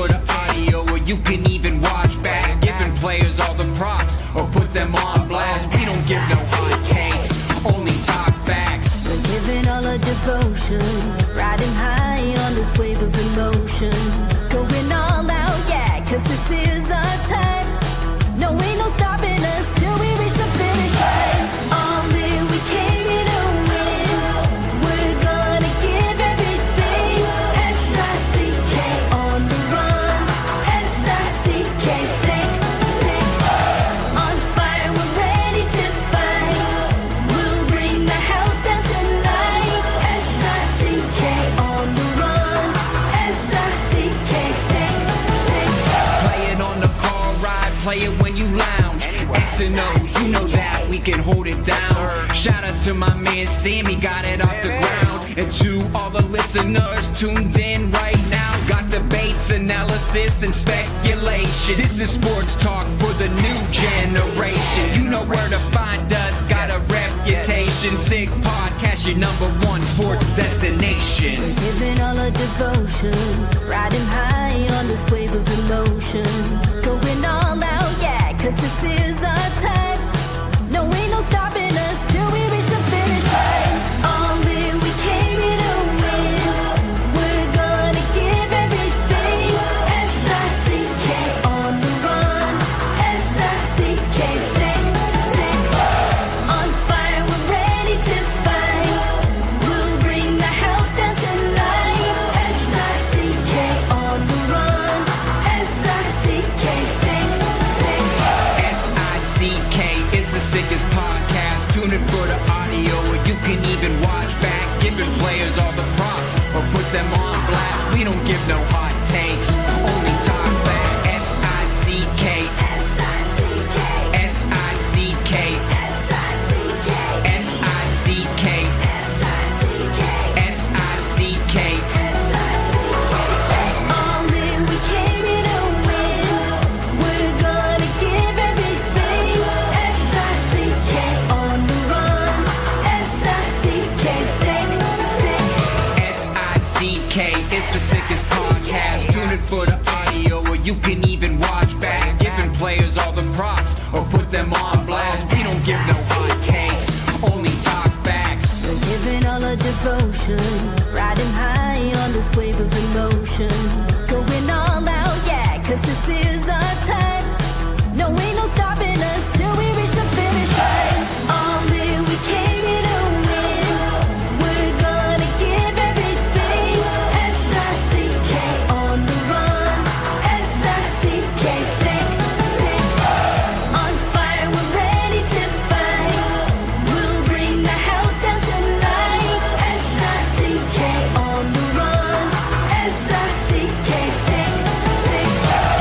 for the audio, or you can even watch back. Giving players all the props, or put them on blast. We don't give no hot takes, only talk facts. We're giving all our devotion, riding high on this wave of emotion. Going all out, yeah, cause this is our time. No, ain't no stopping us till we reach the finish line. All in, we came here to win. We're gonna give everything. S-I-C-K on the run. S-I-C-K, sick. On fire, we're ready to fight. We'll bring the house down tonight. S-I-C-K on the run. S-I-C-K, sick. Play it on the car ride, play it when you lounge. X and O, you know that we can hold it down. Shout out to my man Sammy, got it off the ground. And to all the listeners tuned in right now, got debates, analysis, and speculation. This is sports talk for the new generation. You know where to find us, got a reputation. Sick podcast, your #1 sports destination. Giving all our devotion, riding high on this wave of emotion. Going all out, yeah, cause this is our time. No, ain't no stopping us till we reach the finish line. All in, we came here to win. We're gonna give everything. S-I-C-K on the run. S-I-C-K, sick. On fire, we're ready to fight. We'll bring the house down tonight. S-I-C-K on the run. S-I-C-K, sick. S-I-C-K is the sickest podcast. Tune in for the audio, or you can even watch back. Giving players all the props, or put them on blast. We don't give no hot takes, only talk back. S-I-C-K, S-I-C-K, S-I-C-K, S-I-C-K, S-I-C-K, S-I-C-K, S-I-C-K. All in, we came here to win. We're gonna give everything. S-I-C-K on the run. S-I-C-K, sick. S-I-C-K is the sickest podcast. Tune in for the audio, or you can even watch back. Giving players all the props, or put them on blast. We don't give no hot takes, only talk facts. We're giving all our devotion, riding high on this wave of emotion. Going all out, yeah, cause this is our time. No, ain't no stopping us till we reach the finish line. All in, we came here to win. We're gonna give everything. S-I-C-K on the run. S-I-C-K, sick. On fire, we're ready to fight. We'll bring the house down tonight. S-I-C-K on the run. S-I-C-K, sick.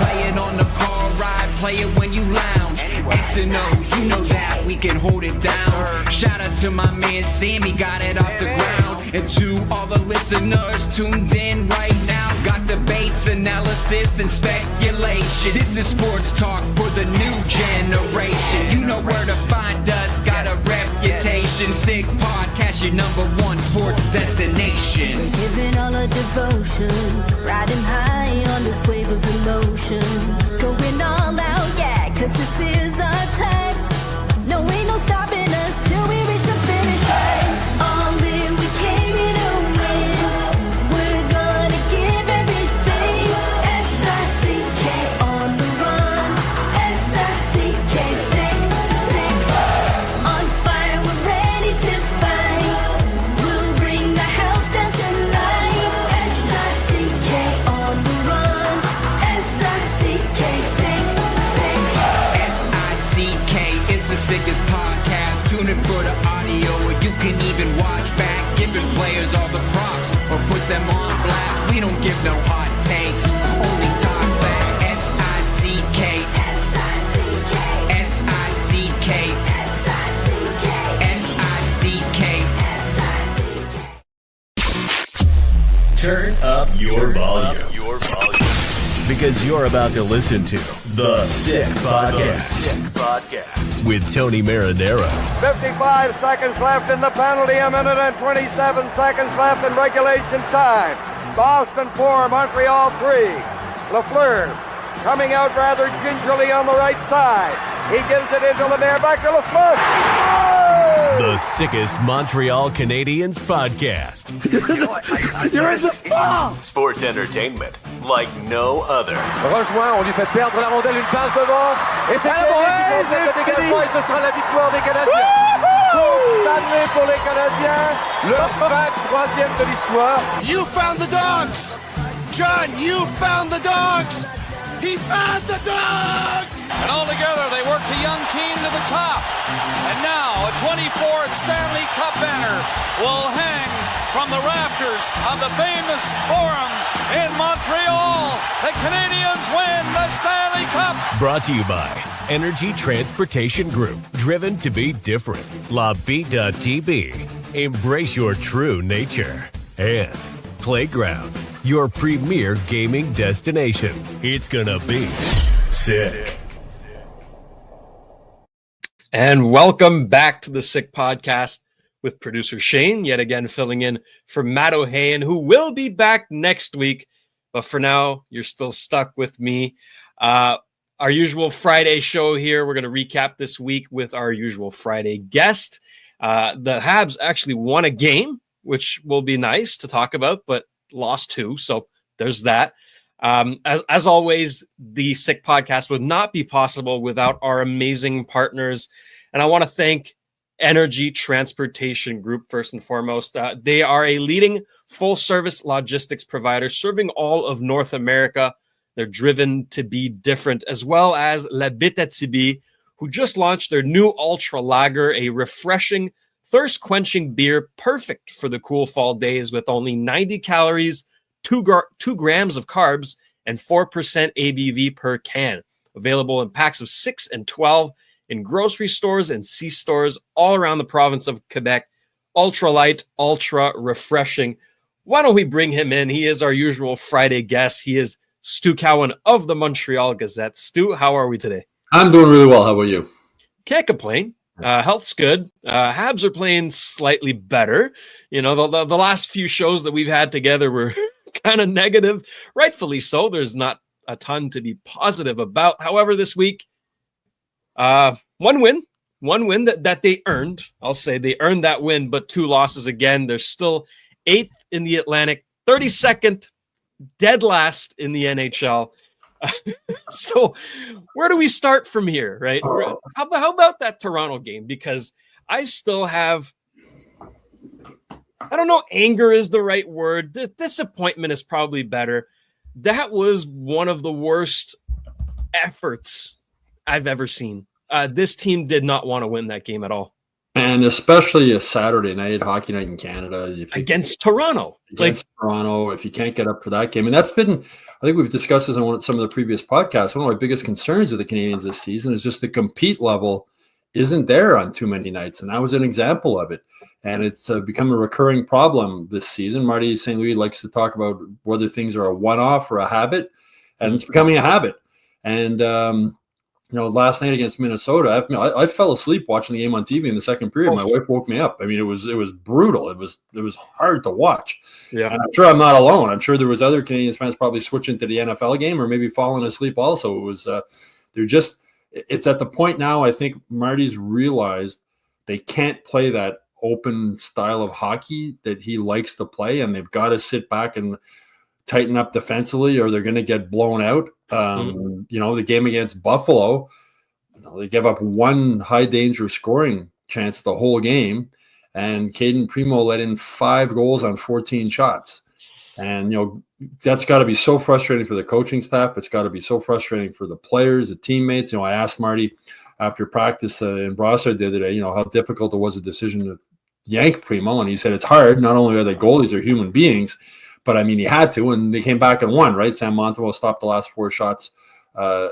Play it on the car ride, play it when you lounge. X and O, you know that we can hold it down. Shout out to my man Sammy, got it off the ground. And to all the listeners tuned in right now, got debates, analysis, and speculation. This is sports talk for the new generation. You know where to find us, got a reputation. Sick podcast, your #1 sports destination. Giving all our devotion, riding high on this wave of emotion. Going all out, yeah, cause this is our time. No, ain't no stopping us till we reach the finish line. All in, we came here to win. We're gonna give everything. S-I-C-K on the run. S-I-C-K, sick. On fire, we're ready to fight. We'll bring the house down tonight. S-I-C-K on the run. S-I-C-K, sick. S-I-C-K is the sickest podcast. Tune in for the audio, or you can even watch back. Giving players all the props, or put them on blast. We don't give no hot takes, only talk back. S-I-C-K, S-I-C-K, S-I-C-K, S-I-C-K, S-I-C-K. S-I-C-K. Turn up your volume. Because you're about to listen to The Sick Podcast. With Tony Marinaro. 55 seconds left in the penalty, a minute and 27 seconds left in regulation time. Boston 4, Montreal 3. Lafleur coming out rather gingerly on the right side. He gives it into Lemaire, back to Lafleur. Oh! The sickest Montreal Canadiens podcast. You're in the ball! Sports entertainment like no other. Rejoint, on lui fait perdre la rondelle, une passe devant. Et c'est le dégagement et ce sera la victoire des Canadiens. Stanley pour les Canadiens, le 23e de l'histoire. You found the dogs! John, you found the dogs! He found the dogs! And all together, they worked a young team to the top. And now, a 24th Stanley Cup banner will hang from the rafters of the famous Forum in Montreal. The Canadiens win the Stanley Cup! Brought to you by Energy Transportation Group. Driven to be different. La Vida Tibi. Embrace your true nature. And Playground, your premier gaming destination. It's gonna be sick. And welcome back to the Sick Podcast with producer Shayne, yet again filling in for Matt O'Hayan, who will be back next week. But for now, you're still stuck with me. Our usual Friday show here. We're going to recap this week with our usual Friday guest. The Habs actually won a game, which will be nice to talk about, but lost 2. So there's that. As always, the Sick Podcast would not be possible without our amazing partners. And I want to thank Energy Transportation Group first and foremost. They are a leading full-service logistics provider serving all of North America. They're driven to be different, as well as La Bittt at Tibi, who just launched their new Ultra Lager, a refreshing, thirst-quenching beer perfect for the cool fall days with only 90 calories, 2 grams of carbs, and 4% ABV per can. Available in packs of 6 and 12 in grocery stores and C-stores all around the province of Quebec. Ultra light, ultra refreshing. Why don't we bring him in? He is our usual Friday guest. He is Stu Cowan of the Montreal Gazette. Stu, how are we today? I'm doing really well. How about you? Can't complain. Health's good. Habs are playing slightly better. You know, the last few shows that we've had together were kind of negative. Rightfully so. There's not a ton to be positive about. However, this week, one win that they earned. I'll say they earned that win, but 2 losses again. They're still 8th in the Atlantic, 32nd, dead last in the NHL. So where do we start from here, right? How about that Toronto game? Because I still have, I don't know, anger is the right word. Disappointment is probably better. That was one of the worst efforts I've ever seen. This team did not want to win that game at all. And especially a Saturday night, hockey night in Canada. Against Toronto. Toronto, if you can't get up for that game. And that's been, I think we've discussed this on some of the previous podcasts. One of my biggest concerns with the Canadiens this season is just the compete level isn't there on too many nights. And that was an example of it. And it's become a recurring problem this season. Marty St. Louis likes to talk about whether things are a one-off or a habit. And it's becoming a habit. And, last night against Minnesota, I fell asleep watching the game on TV in the second period. My wife woke me up. I mean, it was brutal. It was hard to watch. Yeah, and I'm sure I'm not alone. I'm sure there was other Canadiens fans probably switching to the NFL game or maybe falling asleep also. It was it's at the point now. I think Marty's realized they can't play that open style of hockey that he likes to play, and they've got to sit back and tighten up defensively or they're going to get blown out. The game against Buffalo, they gave up 1 high danger scoring chance the whole game, and Caden Primo let in 5 goals on 14 shots. And, that's got to be so frustrating for the coaching staff. It's got to be so frustrating for the players, the teammates. I asked Marty after practice in Brossard the other day, how difficult it was a decision to yank Primo. And he said, it's hard. Not only are they goalies, they're human beings. But, he had to, and they came back and won, right? Sam Montembeault stopped the last 4 shots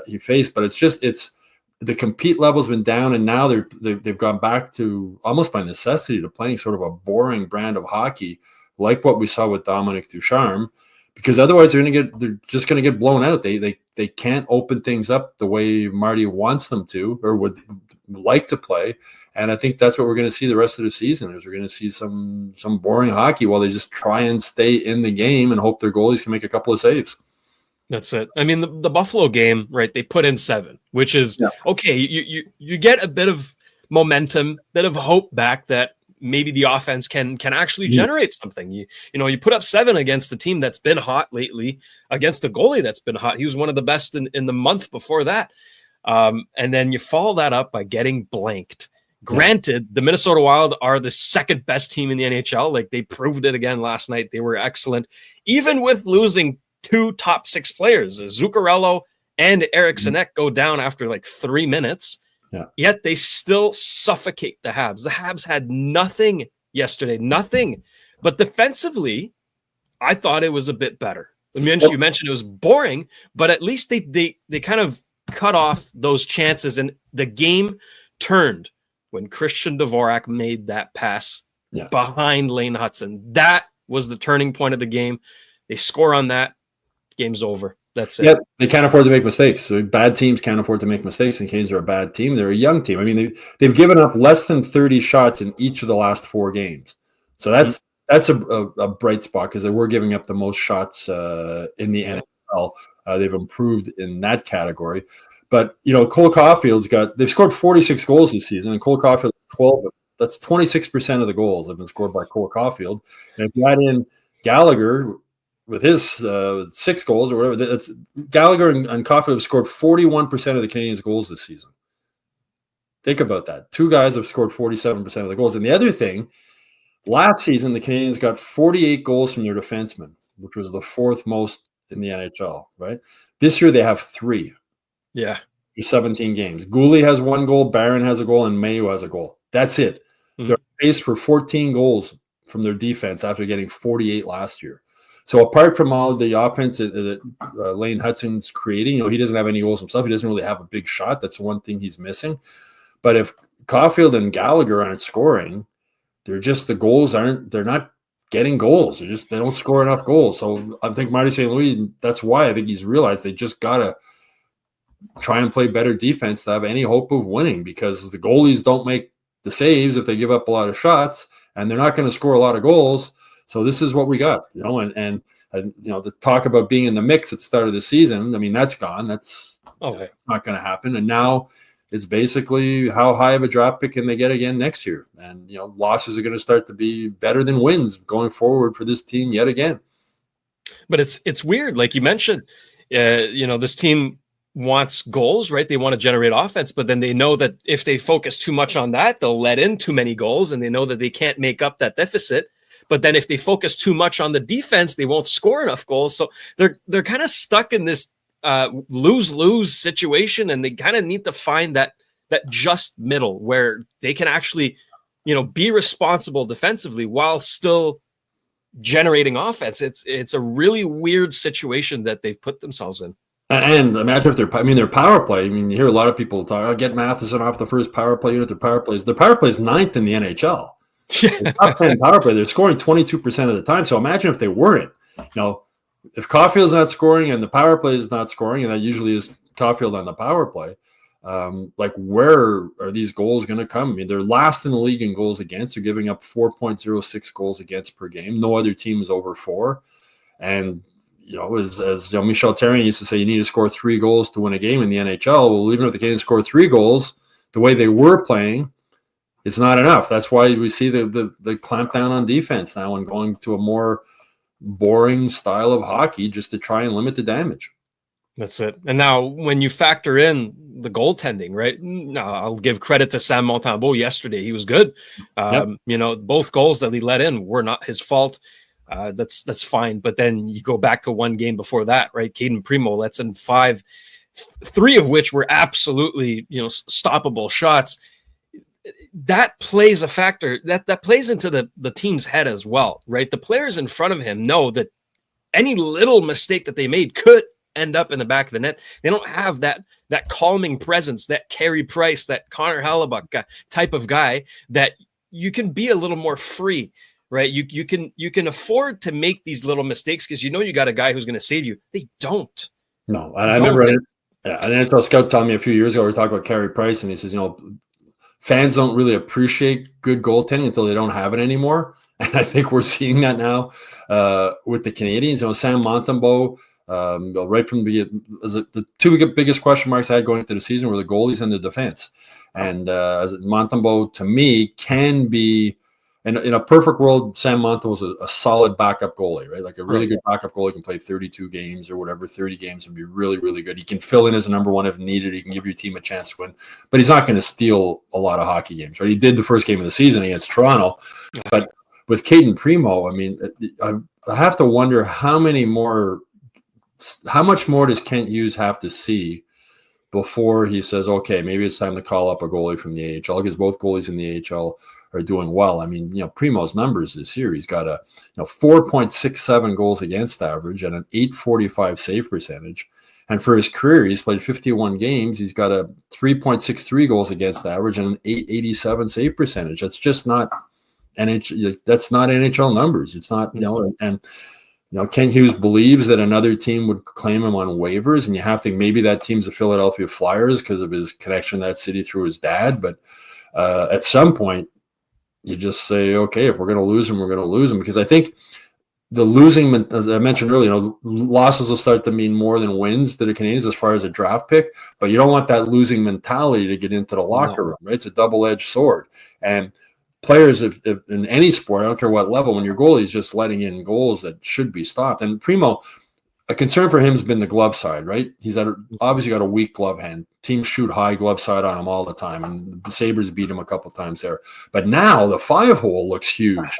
he faced. But it's the compete level's been down, and now they've gone back to almost by necessity to playing sort of a boring brand of hockey, like what we saw with Dominic Ducharme, because otherwise they're just going to get blown out. They can't open things up the way Marty wants them to or would like to play. And I think that's what we're going to see the rest of the season is we're going to see some boring hockey while they just try and stay in the game and hope their goalies can make a couple of saves. That's it. I mean, the Buffalo game, right? They put in 7, which is okay. You get a bit of momentum, bit of hope back that maybe the offense can actually generate something. You put up 7 against the team that's been hot lately, against a goalie that's been hot. He was one of the best in the month before that. And then you follow that up by getting blanked. Granted, the Minnesota Wild are the second best team in the NHL. Like, they proved it again last night. They were excellent, even with losing 2 top 6 players. Zuccarello and Eric Sinek go down after like 3 minutes. Yeah. Yet they still suffocate the Habs. The Habs had nothing yesterday, nothing. But defensively, I thought it was a bit better. You mentioned it was boring, but at least they kind of cut off those chances, and the game turned when Christian Dvorak made that pass behind Lane Hutson. That was the turning point of the game. They score on that, game's over. That's it. Yeah, they can't afford to make mistakes. So bad teams can't afford to make mistakes, and Canes are a bad team. They're a young team. I mean, they've given up less than 30 shots in each of the last 4 games. So that's a bright spot, because they were giving up the most shots in the NFL. They've improved in that category. But, Cole Caulfield's they've scored 46 goals this season, and Cole Caulfield 12. That's 26% of the goals have been scored by Cole Caulfield. And if you add in Gallagher with his 6 goals or whatever, that's Gallagher and Caulfield have scored 41% of the Canadiens' goals this season. Think about that. 2 guys have scored 47% of the goals. And the other thing, last season, the Canadiens got 48 goals from their defensemen, which was the 4th most in the NHL, right? This year they have 3. Yeah. 17 games. Gooley has 1 goal, Barron has a goal, and Mayo has a goal. That's it. They're paced for 14 goals from their defense after getting 48 last year. So apart from all the offense that Lane Hutson's creating, he doesn't have any goals himself. He doesn't really have a big shot. That's one thing he's missing. But if Caulfield and Gallagher aren't scoring, they're not getting goals. They don't score enough goals. So I think Marty St. Louis, that's why I think he's realized they just got to try and play better defense to have any hope of winning, because the goalies don't make the saves if they give up a lot of shots, and they're not going to score a lot of goals. So this is what we got, and the talk about being in the mix at the start of the season, I mean, that's gone. That's not going to happen. And now it's basically how high of a draft pick can they get again next year? And, losses are going to start to be better than wins going forward for this team yet again. But it's weird. Like you mentioned, this team wants goals, right? They want to generate offense, but then they know that if they focus too much on that, they'll let in too many goals, and they know that they can't make up that deficit. But then if they focus too much on the defense, they won't score enough goals. So they're kind of stuck in this lose-lose situation, and they kind of need to find that just middle where they can actually, be responsible defensively while still generating offense. It's a really weird situation that they've put themselves in. And imagine if their power play. I mean, you hear a lot of people talk, get Matheson off the first power play unit. Their power play is 9th in the NHL. Top 10 power play. They're scoring 22% of the time. So imagine if they weren't. If Caulfield's not scoring and the power play is not scoring, and that usually is Caulfield on the power play, where are these goals going to come? I mean, they're last in the league in goals against. They're giving up 4.06 goals against per game. No other team is over 4. And as Michel Therrien used to say, you need to score 3 goals to win a game in the NHL. Well, even if the Canadiens score 3 goals, the way they were playing, it's not enough. That's why we see the clamp down on defense now and going to a more boring style of hockey just to try and limit the damage. That's it. And now when you factor in the goaltending, right? Now I'll give credit to Sam Montembeault yesterday. He was good. Both goals that he let in were not his fault. That's fine. But then you go back to one game before that, right? Caden Primo lets in 5, 3 of which were absolutely, stoppable shots. That plays a factor that plays into the team's head as well, right? The players in front of him know that any little mistake that they made could end up in the back of the net. They don't have that calming presence, that Carey Price, that Connor Hellebuyck type of guy that you can be a little more free, right? You can afford to make these little mistakes because you got a guy who's going to save you. They don't. No, I remember an NFL scout telling me a few years ago, we were talking about Carey Price, and he says, fans don't really appreciate good goaltending until they don't have it anymore. And I think we're seeing that now with the Canadiens. Sam Montembeault, Right from the two biggest question marks I had going into the season were the goalies and the defense. And Montembeault, to me, can be, in a perfect world, Sam Montembeault was a solid backup goalie, right? Like a really good backup goalie can play 32 games or whatever, 30 games and be really, really good. He can fill in as a number one if needed. He can give your team a chance to win, but he's not going to steal a lot of hockey games, right? He did the first game of the season against Toronto, but with Caden Primo, I mean, I have to wonder how much more does Kent Hughes have to see before he says, okay, maybe it's time to call up a goalie from the AHL, because both goalies in the AHL are doing well. I mean, Primo's numbers this year, he's got a 4.67 goals against average and an 845 save percentage. And for his career, he's played 51 games. He's got a 3.63 goals against average and an 887 save percentage. That's just not NHL. That's not NHL numbers. It's not, Kent Hughes believes that another team would claim him on waivers, and you have to, maybe that team's the Philadelphia Flyers because of his connection to that city through his dad. But at some point, you just say, okay, if we're going to lose him, we're going to lose him. Because I think the losing, as I mentioned earlier, losses will start to mean more than wins to the Canadiens as far as a draft pick. But you don't want that losing mentality to get into the locker room, right? It's a double-edged sword. And players, if in any sport, I don't care what level, when your goalie is just letting in goals that should be stopped. And Primo, a concern for him has been the glove side, right? He's obviously got a weak glove hand. Teams shoot high glove side on him all the time, and the Sabres beat him a couple times there. But now the 5-hole looks huge.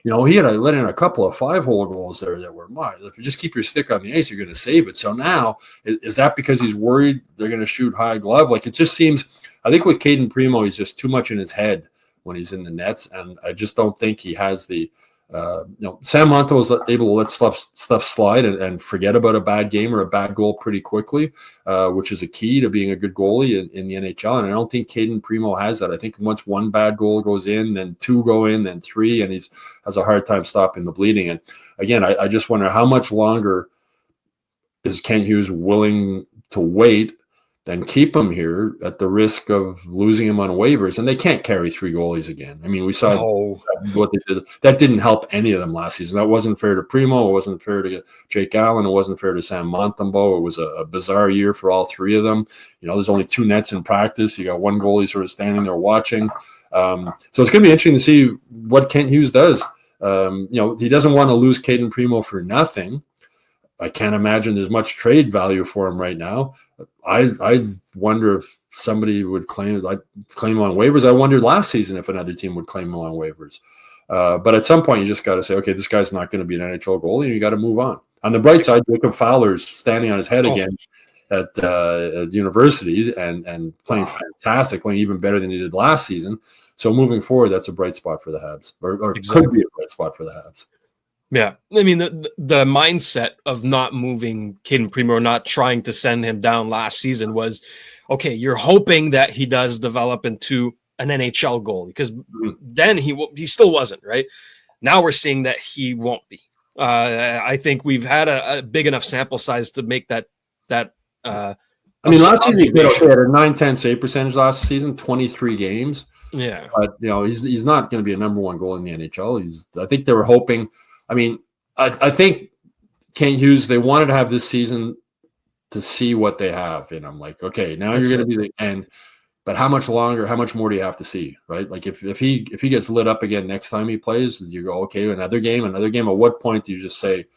He had let in a couple of 5-hole goals there that were, if you just keep your stick on the ice, you're going to save it. So now, is that because he's worried they're going to shoot high glove? Like, it just seems, I think with Caden Primo, he's just too much in his head when he's in the nets, and I just don't think he has the Sam Montembeault was able to let stuff slide and forget about a bad game or a bad goal pretty quickly, which is a key to being a good goalie in the NHL. And I don't think Caden Primo has that. I think once one bad goal goes in, then two go in, then three, and he's has a hard time stopping the bleeding. And again, I just wonder how much longer is Kent Hughes willing to wait and keep him here at the risk of losing him on waivers. And they can't carry three goalies again. I mean, we saw what they did. That didn't help any of them last season. That wasn't fair to Primo. It wasn't fair to Jake Allen. It wasn't fair to Sam Montembeault. It was a bizarre year for all three of them. There's only two nets in practice. You got one goalie sort of standing there watching. So it's going to be interesting to see what Kent Hughes does. He doesn't want to lose Caden Primo for nothing. I can't imagine there's much trade value for him right now. I wonder if somebody would claim on waivers. I wondered last season if another team would claim him on waivers. But at some point, you just got to say, okay, this guy's not going to be an NHL goalie, and you got to move on. On the bright side, Jacob Fowler's standing on his head again at universities and playing fantastic, playing even better than he did last season. So moving forward, that's a bright spot for the Habs, or could be a bright spot for the Habs. Yeah, I mean, the mindset of not moving Caden Primo or not trying to send him down last season was, okay, you're hoping that he does develop into an NHL goalie, because then he still wasn't, right? Now we're seeing that he won't be. I think we've had a big enough sample size to make that. I mean, last season he had a 910 save percentage last season, 23 games. Yeah, but he's not going to be a number one goal in the NHL. I think they were hoping. I mean, I think Kent Hughes, they wanted to have this season to see what they have in them. Like, okay, now you're going to be the end, but how much longer, how much more do you have to see, right? Like, if he gets lit up again next time he plays, you go, okay, another game. At what point do you just say,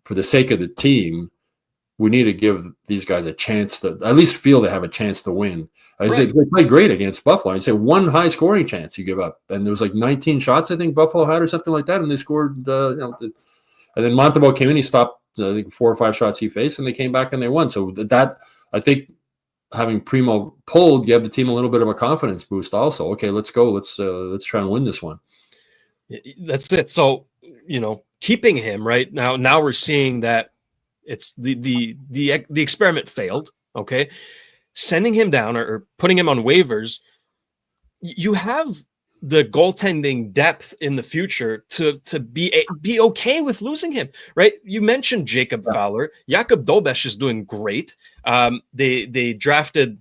for the sake of the team, we need to give these guys a chance to at least feel they have a chance to win. I say they played great against Buffalo. I say one high scoring chance you give up, and there was like 19 shots I think Buffalo had or something like that, and they scored. And then Montembeault came in, he stopped I think 4 or 5 shots he faced, and they came back and they won. So that I think having Primo pulled gave the team a little bit of a confidence boost. Also, okay, let's go, let's try and win this one. That's it. So keeping him right now we're seeing that. It's the experiment failed. Okay, sending him down or putting him on waivers, you have the goaltending depth in the future to be okay with losing him. Right? You mentioned Jacob Fowler. Jakub Dobesh is doing great. They drafted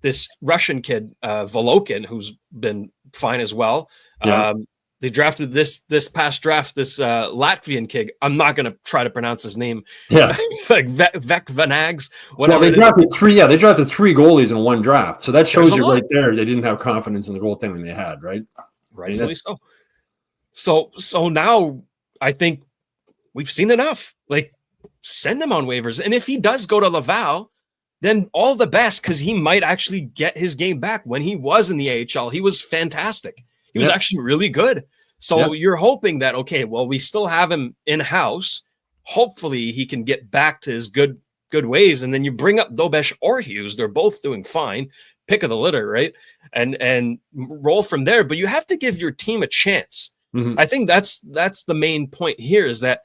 this Russian kid Volokin, who's been fine as well. Yeah. They drafted this past draft, this Latvian kid. I'm not going to try to pronounce his name. Yeah. Like Vek Vanags. Well, they drafted three. Yeah, they drafted 3 goalies in one draft. So that shows you right there they didn't have confidence in the goaltending they had, right? Rightfully so. So now I think we've seen enough. Like, send him on waivers. And if he does go to Laval, then all the best, because he might actually get his game back. When he was in the AHL, he was fantastic. He was actually really good. So you're hoping that, okay, well, we still have him in-house. Hopefully he can get back to his good ways. And then you bring up Dobesh or Hughes. They're both doing fine. Pick of the litter, right? And roll from there. But you have to give your team a chance. Mm-hmm. I think that's the main point here, is that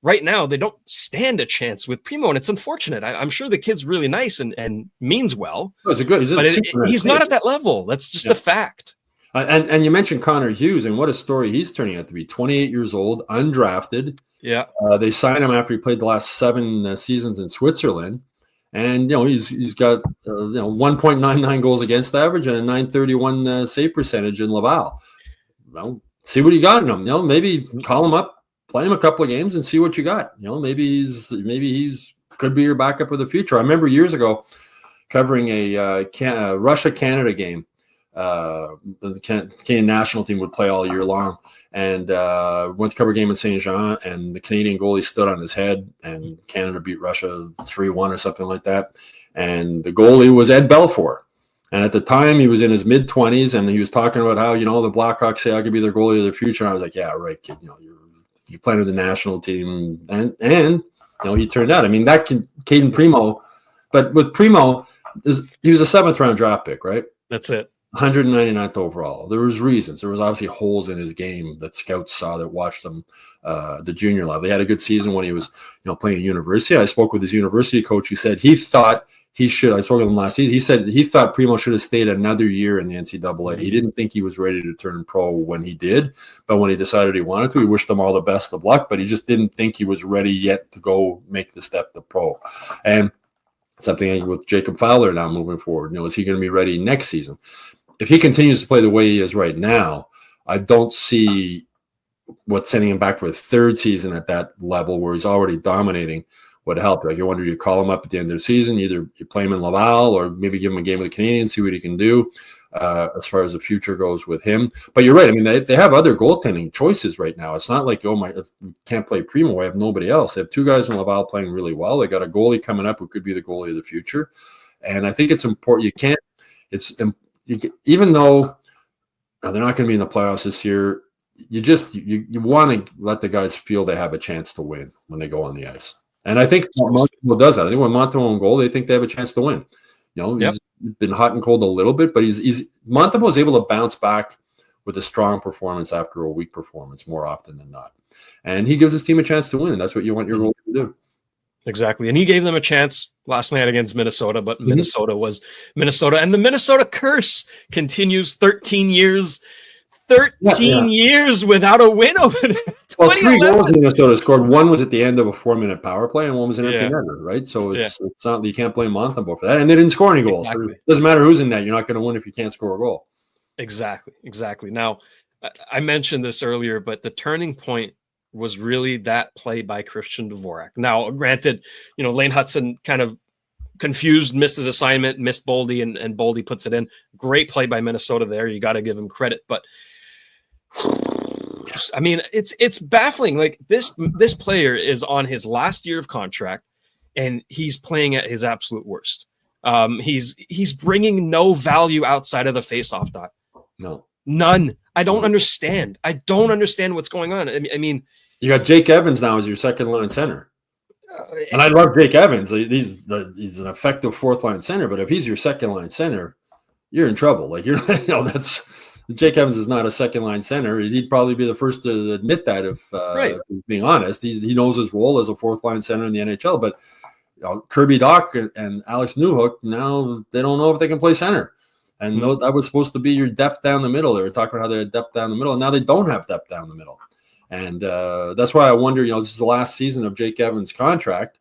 right now they don't stand a chance with Primo, and it's unfortunate. I'm sure the kid's really nice and means well. He's not at that level. That's just a fact. And you mentioned Connor Hughes, and what a story he's turning out to be. 28 years old, undrafted. Yeah. They signed him after he played the last 7 seasons in Switzerland. And, he's got 1.99 goals against average and a .931 save percentage in Laval. Well, see what you got in him. Maybe call him up, play him a couple of games and see what you got. Maybe he's could be your backup of the future. I remember years ago covering a Russia-Canada game. The Canadian national team would play all year long, and went to cover a game in Saint Jean, and the Canadian goalie stood on his head, and Canada beat Russia 3-1 or something like that. And the goalie was Ed Belfour. And at the time, he was in his mid-20s, and he was talking about how, the Blackhawks say I could be their goalie of the future. And I was like, yeah, right, kid. You're playing with the national team, and he turned out. I mean, Caden Primo, but with Primo, he was a 7th-round draft pick, right? That's it. 199th overall. There was reasons. There was obviously holes in his game that scouts saw that watched him the junior level. He had a good season when he was, playing at university. I spoke with his university coach who said he thought he should. I spoke with him last season. He said he thought Primo should have stayed another year in the NCAA. He didn't think he was ready to turn pro when he did, but when he decided he wanted to, he wished him all the best of luck, but he just didn't think he was ready yet to go make the step to pro. And something with Jacob Fowler now moving forward, is he going to be ready next season? If he continues to play the way he is right now, I don't see what's sending him back for a 3rd season at that level where he's already dominating would help. Like, you wonder, you call him up at the end of the season, either you play him in Laval or maybe give him a game with the Canadiens, see what he can do as far as the future goes with him. But you're right. I mean, they have other goaltending choices right now. It's not like, if we can't play Primo, I have nobody else. They have 2 guys in Laval playing really well. They got a goalie coming up who could be the goalie of the future. And I think it's important. Even though they're not going to be in the playoffs this year, you want to let the guys feel they have a chance to win when they go on the ice. And I think Montreal does that. I think when Montreal in goal, they think they have a chance to win. He's been hot and cold a little bit, but Montreal is able to bounce back with a strong performance after a weak performance more often than not. And he gives his team a chance to win, and that's what you want your goalie to do. Exactly. And he gave them a chance last night against Minnesota, but Minnesota was Minnesota. And the Minnesota curse continues 13 years. 13 years without a win over 3 goals in Minnesota scored. 1 was at the end of a 4-minute power play, and 1 was an empty netter, right? So it's not, you can't blame Montreal for that. And they didn't score any goals. Exactly. So it doesn't matter who's in net. You're not going to win if you can't score a goal. Exactly. Now, I mentioned this earlier, but the turning point was really that play by Christian Dvorak. Now, granted, Lane Hutson kind of confused, missed his assignment, missed Boldy, and Boldy puts it in. Great play by Minnesota there. You got to give him credit. But, I mean, it's baffling. Like, this player is on his last year of contract, and he's playing at his absolute worst. He's bringing no value outside of the faceoff dot. No. None. I don't understand. I don't understand what's going on. I mean, you got Jake Evans now as your 2nd-line center. And I love Jake Evans. He's an effective 4th-line center, but if he's your 2nd-line center, you're in trouble. Like, that's Jake Evans is not a 2nd-line center. He'd probably be the first to admit that if being honest. He knows his role as a 4th-line center in the NHL, but Kirby Dach and Alex Newhook, now they don't know if they can play center. And that was supposed to be your depth down the middle. They were talking about how they had depth down the middle, and now they don't have depth down the middle. And that's why I wonder, this is the last season of Jake Evans' contract.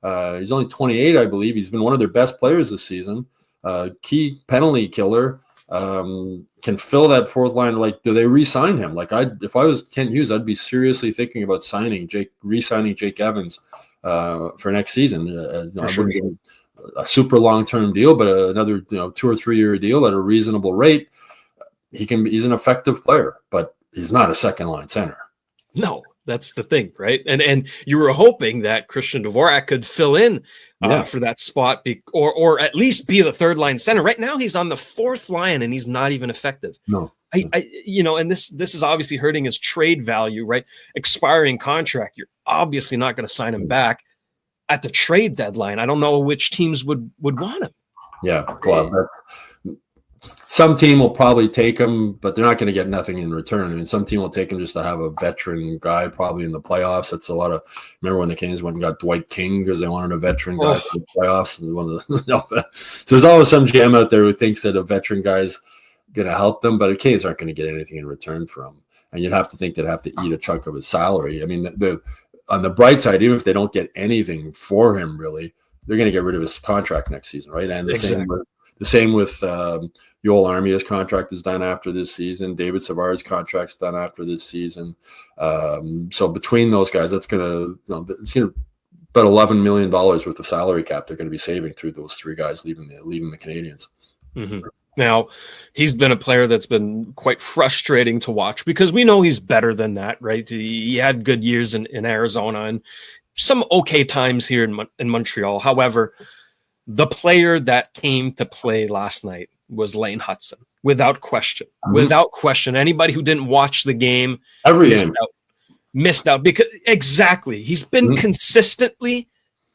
He's only 28, I believe. He's been one of their best players this season. Key penalty killer. can fill that fourth line. Like, do they re-sign him? Like, if I was Kent Hughes, I'd be seriously thinking about re-signing Jake Evans for next season. I wouldn't give him a super long-term deal, but another 2 or 3 year deal at a reasonable rate. He's an effective player, but he's not a second line center. No, that's the thing, right? And you were hoping that Christian Dvorak could fill in for that spot, or at least be the third line center. Right now, he's on the fourth line, and he's not even effective. No, and this is obviously hurting his trade value, right? Expiring contract, you're obviously not going to sign him back at the trade deadline. I don't know which teams would want him. Yeah, well, some team will probably take him, but they're not going to get nothing in return. I mean, some team will take him just to have a veteran guy probably in the playoffs. That's a lot of. Remember when the Canadiens went and got Dwight King because they wanted a veteran guy for the playoffs? So there's always some GM out there who thinks that a veteran guy's going to help them, but the Canadiens aren't going to get anything in return from him. And you'd have to think they'd have to eat a chunk of his salary. I mean, on the bright side, even if they don't get anything for him, really, they're going to get rid of his contract next season, right? And the same with Joel Armia's contract is done after this season. David Savard's contract's done after this season. So between those guys, that's going to, it's going to about $11 million worth of salary cap they're going to be saving through those three guys leaving the Canadiens. Mm-hmm. Now, he's been a player that's been quite frustrating to watch because we know he's better than that, right? He had good years in Arizona and some okay times here in Montreal. However, the player that came to play last night was Lane Hutson, without question. Mm-hmm. Without question. Anybody who didn't watch the game missed out because exactly. He's been consistently,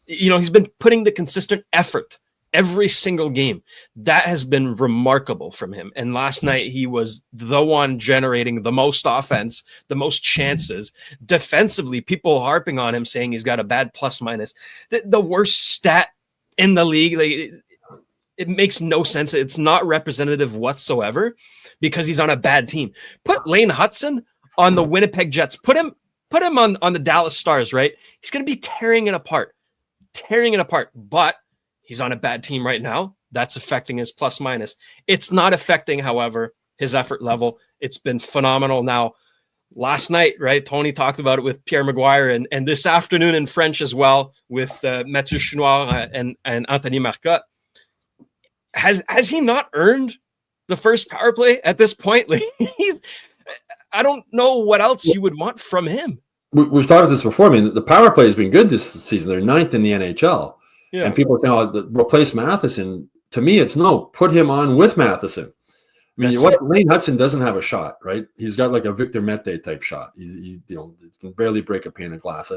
he's been putting the consistent effort every single game. That has been remarkable from him. And last night he was the one generating the most offense, the most chances. Defensively, people harping on him saying he's got a bad plus minus. The worst stat in the league. Like, it makes no sense. It's not representative whatsoever because he's on a bad team. Put Lane Hutson on the Winnipeg Jets. Put him on the Dallas Stars, right? He's going to be tearing it apart. But he's on a bad team right now. That's affecting his plus minus. It's not affecting, however, his effort level. It's been phenomenal. Now, last night, right, Tony talked about it with Pierre Maguire and this afternoon in French as well with Mathieu Chouinard and Anthony Marcotte. Has he not earned the first power play at this point? Like, I don't know what else you would want from him. We've talked about this before. I mean, the power play has been good this season. They're 9th in the NHL. Yeah. And people say, replace Matheson. To me, it's no, put him on with Matheson. I mean, Lane Hutson doesn't have a shot, right? He's got like a Victor Mete type shot. He can barely break a pane of glass.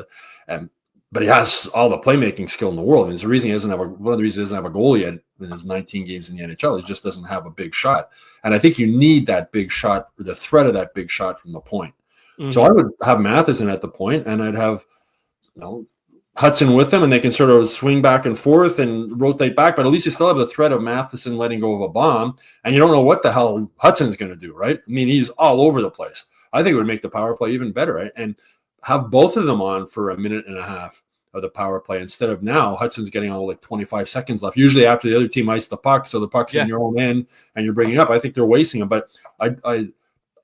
But he has all the playmaking skill in the world. I mean, it's the reason one of the reasons he doesn't have a goal yet in his 19 games in the NHL. He just doesn't have a big shot. And I think you need that big shot, or the threat of that big shot from the point. Mm-hmm. So I would have Matheson at the point, and I'd have Hutson with them, and they can sort of swing back and forth and rotate back. But at least you still have the threat of Matheson letting go of a bomb, and you don't know what the hell Hudson's going to do, right? I mean, he's all over the place. I think it would make the power play even better, right? And have both of them on for a minute and a half of the power play instead of now Hudson's getting on like 25 seconds left. Usually after the other team ice the puck, so the puck's in your own end and you're bringing up. I think they're wasting them. But I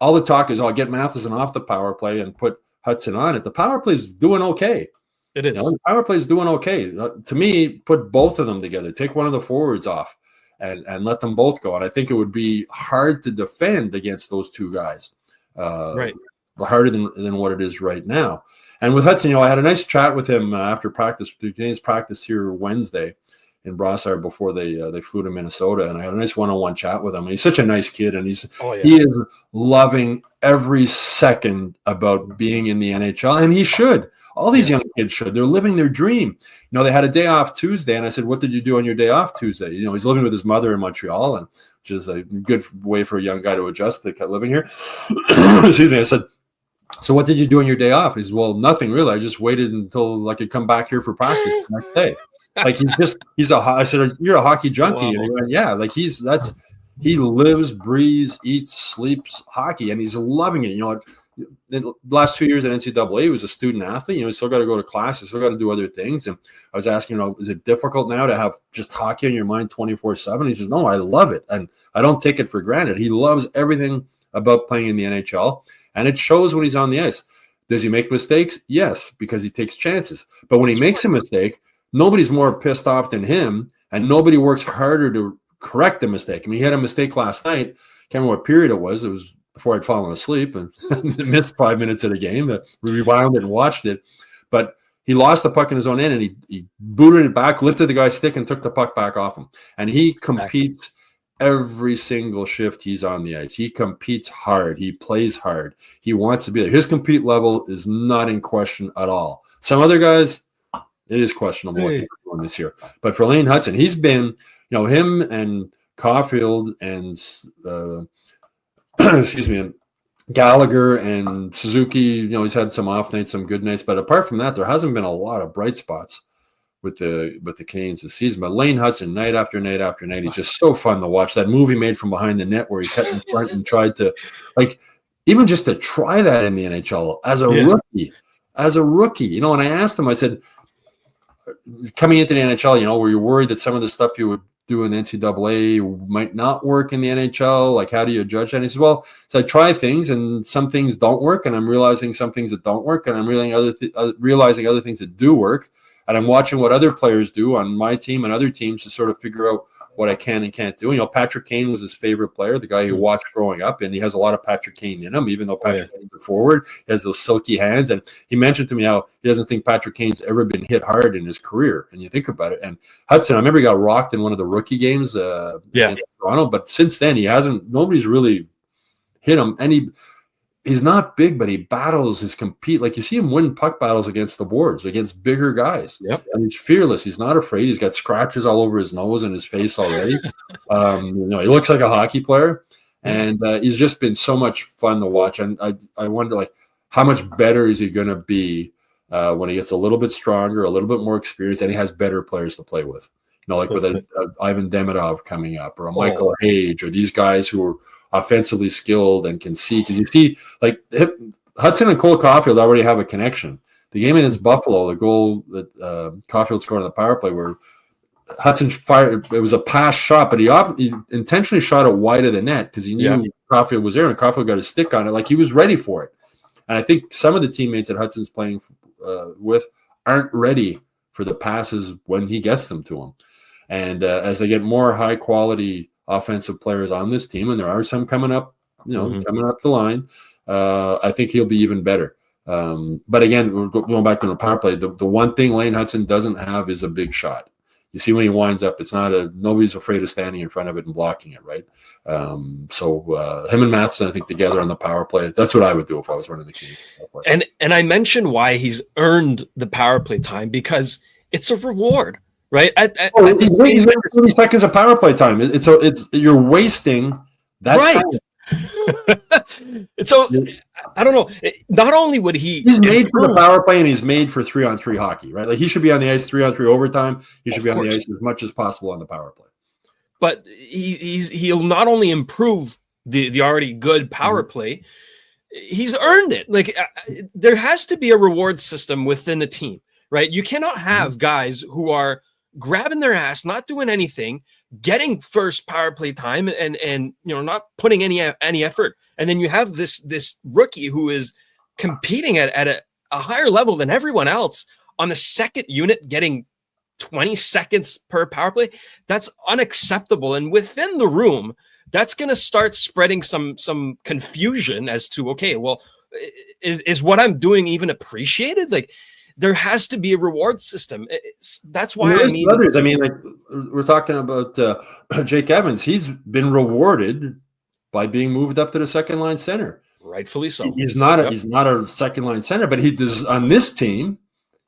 all the talk is I'll get Matheson off the power play and put Hutson on it. The power play is doing okay. It is. The power play is doing okay. To me, put both of them together. Take one of the forwards off and let them both go. And I think it would be hard to defend against those two guys. Right. Harder than what it is right now. And with Hutson, I had a nice chat with him after practice. The Canadiens practice here Wednesday in Brossard before they flew to Minnesota, and I had a nice one-on-one chat with him. And he's such a nice kid, and he is loving every second about being in the NHL, and he should. All these young kids should. They're living their dream. They had a day off Tuesday, and I said, "What did you do on your day off Tuesday?" He's living with his mother in Montreal, and which is a good way for a young guy to adjust to living here. Excuse me. I said, "So what did you do on your day off?" He said, "Well, nothing really. I just waited until I could come back here for practice the next day." Like I said, "You're a hockey junkie." Wow. And he went, "Yeah, like he lives, breathes, eats, sleeps hockey, and he's loving it." the last 2 years at NCAA, he was a student athlete. You know, he's still got to go to class. He's still got to do other things. And I was asking, you know, is it difficult now to have just hockey on your mind 24/7? He says, no, I love it. And I don't take it for granted. He loves everything about playing in the NHL. And it shows when he's on the ice. Does he make mistakes? Yes, because he takes chances. But when he makes a mistake, nobody's more pissed off than him. And nobody works harder to correct the mistake. I mean, he had a mistake last night. Can't remember what period it was. It was before I'd fallen asleep and missed 5 minutes of the game. We rewound it and watched it. But he lost the puck in his own end, and he booted it back, lifted the guy's stick, and took the puck back off him. And he competes every single shift he's on the ice. He competes hard. He plays hard. He wants to be there. His compete level is not in question at all. Some other guys, it is questionable what they're doing this year. But for Lane Hutson, he's been, you know, him and Caulfield and excuse me, and Gallagher and Suzuki, you know, he's had some off nights, some good nights. But apart from that, there hasn't been a lot of bright spots with the Canadiens this season. But Lane Hutson, night after night after night, he's just so fun to watch. That movie made from behind the net where he cut in front and tried to, like, even just to try that in the NHL as a rookie, you know. And I asked him, I said, coming into the NHL, you know, were you worried that some of the stuff you would do in the NCAA might not work in the NHL? Like, how do you judge that? And he says, well, so I try things and some things don't work, and I'm realizing some things that don't work, and I'm realizing other things that do work. And I'm watching what other players do on my team and other teams to sort of figure out what I can and can't do. You know, Patrick Kane was his favorite player, the guy he watched growing up, and he has a lot of Patrick Kane in him, even though Patrick Kane's a forward. He has those silky hands, and he mentioned to me how he doesn't think Patrick Kane's ever been hit hard in his career. And you think about it. And Hutson, I remember he got rocked in one of the rookie games against Toronto, but since then nobody's really hit him. And he's not big, but he battles his compete. Like, you see him win puck battles against the boards, against bigger guys. Yep. And he's fearless. He's not afraid. He's got scratches all over his nose and his face already. You know, he looks like a hockey player. And he's just been so much fun to watch. And I wonder, like, how much better is he going to be when he gets a little bit stronger, a little bit more experienced, and he has better players to play with. You know, like with Ivan Demidov coming up, or a Michael Hage, or these guys who are offensively skilled and can see, because you see, like, Hutson and Cole Caulfield already have a connection. The game against Buffalo, the goal that Caulfield scored on the power play, where Hutson fired, it was a pass shot, but he intentionally shot it wide of the net because he knew Caulfield was there, and Caulfield got a stick on it, like he was ready for it. And I think some of the teammates that Hutson's playing with aren't ready for the passes when he gets them to them. And as they get more high quality offensive players on this team, and there are some coming up, you know, coming up the line, I think he'll be even better. But again, we're going back to the power play. The one thing Lane Hutson doesn't have is a big shot. You see when he winds up, it's not nobody's afraid of standing in front of it and blocking it, right? So him and Matheson, I think, together on the power play, that's what I would do if I was running the Canadiens. And I mentioned why he's earned the power play time, because it's a reward. Right, he's 30 seconds of power play time. It's you're wasting that time. So I don't know. Not only would he's made for the power play, and he's made for 3-on-3 hockey, right? Like, he should be on the ice 3-on-3 overtime. He should be on the ice as much as possible on the power play. But he'll not only improve the already good power play, he's earned it. Like, there has to be a reward system within a team, right? You cannot have guys who are grabbing their ass, not doing anything, getting first power play time, and you know, not putting any effort, and then you have this rookie who is competing at a higher level than everyone else on the second unit, getting 20 seconds per power play. That's unacceptable, and within the room, that's going to start spreading some confusion as to, okay, well, is what I'm doing even appreciated? Like, there has to be a reward system. That's why I mean, others. I mean, like, we're talking about Jake Evans. He's been rewarded by being moved up to the second line center. Rightfully so. He's not a second line center, but he does on this team.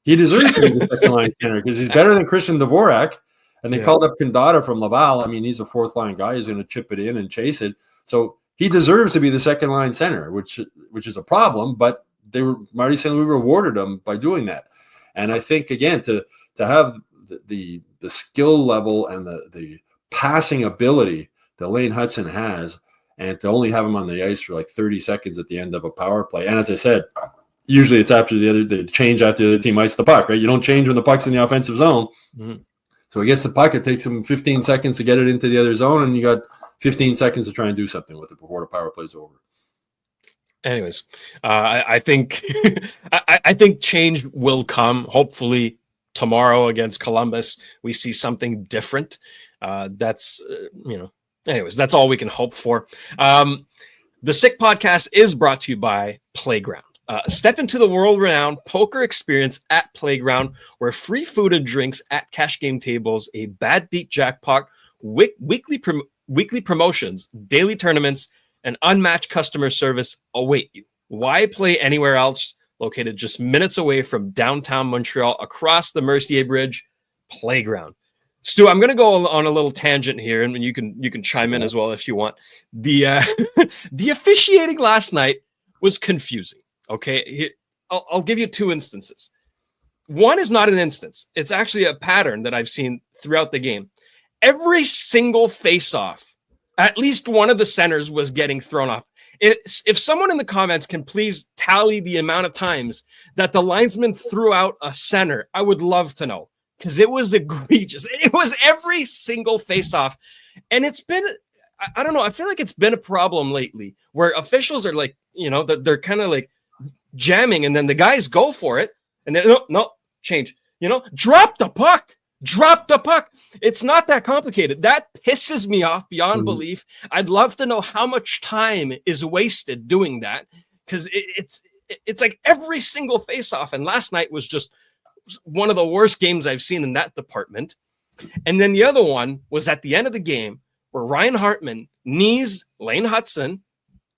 He deserves to be the second line center because he's better than Christian Dvorak. And they called up Kandata from Laval. I mean, he's a fourth line guy. He's going to chip it in and chase it. So he deserves to be the second line center, which is a problem, but Marty St. Louis rewarded him by doing that. And I think, again, to have the skill level and the passing ability that Lane Hutson has, and to only have him on the ice for like 30 seconds at the end of a power play. And as I said, usually it's after the change after the other team ice the puck, right? You don't change when the puck's in the offensive zone. Mm-hmm. So he gets the puck. It takes him 15 seconds to get it into the other zone, and you got 15 seconds to try and do something with it before the power play's over. Anyways, I think I think change will come. Hopefully tomorrow against Columbus, we see something different. Anyways, that's all we can hope for. The Sick Podcast is brought to you by Playground. Step into the world-renowned poker experience at Playground, where free food and drinks at cash game tables, a bad beat jackpot, weekly promotions, daily tournaments, and unmatched customer service await you. Why play anywhere else? Located just minutes away from downtown Montreal, across the Mercier Bridge. Playground. Stu, I'm going to go on a little tangent here, and you can chime in as well if you want. The the officiating last night was confusing. Okay, I'll give you two instances. One is not an instance; it's actually a pattern that I've seen throughout the game. Every single face-off, at least one of the centers was getting thrown off. If someone in the comments can please tally the amount of times that the linesman threw out a center, I would love to know, because it was egregious. It was every single face-off. And it's been, I don't know, I feel like it's been a problem lately where officials are like, they're kind of like jamming, and then the guys go for it, and then, no, change. Drop the puck. Drop the puck. It's not that complicated. That pisses me off beyond belief. I'd love to know how much time is wasted doing that, because it's like every single face-off. And last night was just one of the worst games I've seen in that department. And then the other one was at the end of the game where Ryan Hartman knees Lane Hutson.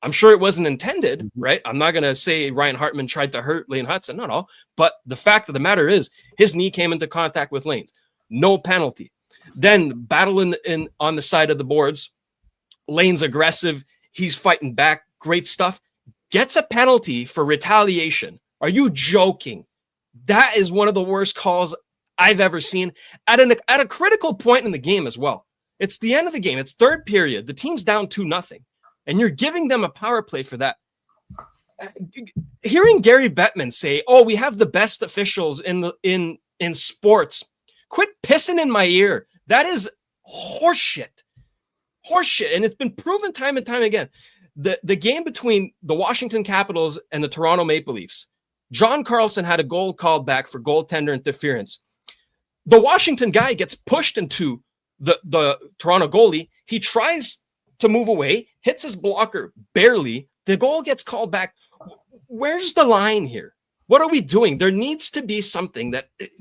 I'm sure it wasn't intended, right? I'm not going to say Ryan Hartman tried to hurt Lane Hutson. No. But the fact of the matter is his knee came into contact with Lane's. No penalty. Then battling in on the side of the boards. Lane's aggressive. He's fighting back. Great stuff. Gets a penalty for retaliation. Are you joking? That is one of the worst calls I've ever seen at a critical point in the game as well. It's the end of the game. It's third period. The team's down 2-0, and you're giving them a power play for that. Hearing Gary Bettman say, "Oh, we have the best officials in sports." Quit pissing in my ear. That is horseshit. Horseshit. And it's been proven time and time again. The game between the Washington Capitals and the Toronto Maple Leafs, John Carlson had a goal called back for goaltender interference. The Washington guy gets pushed into the Toronto goalie. He tries to move away, hits his blocker barely. The goal gets called back. Where's the line here? What are we doing? There needs to be something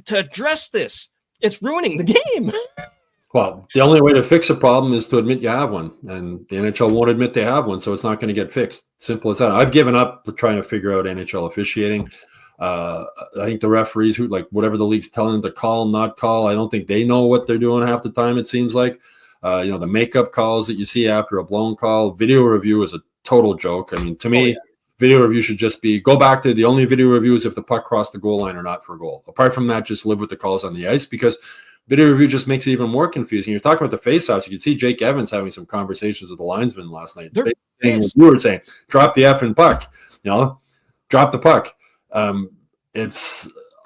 to address this. It's ruining the game. Well, the only way to fix a problem is to admit you have one, and the NHL won't admit they have one, so it's not going to get fixed. Simple as that. I've given up trying to figure out NHL officiating. I think the referees whatever the league's telling them to call, not call, I don't think they know what they're doing half the time, it seems like. The makeup calls that you see after a blown call. Video review is a total joke. I mean, to me, video review should just be go back to the only video review is if the puck crossed the goal line or not for a goal. Apart from that, just live with the calls on the ice, because video review just makes it even more confusing. You're talking about the faceoffs. You can see Jake Evans having some conversations with the linesman last night. You were saying, drop the effing puck, drop the puck. The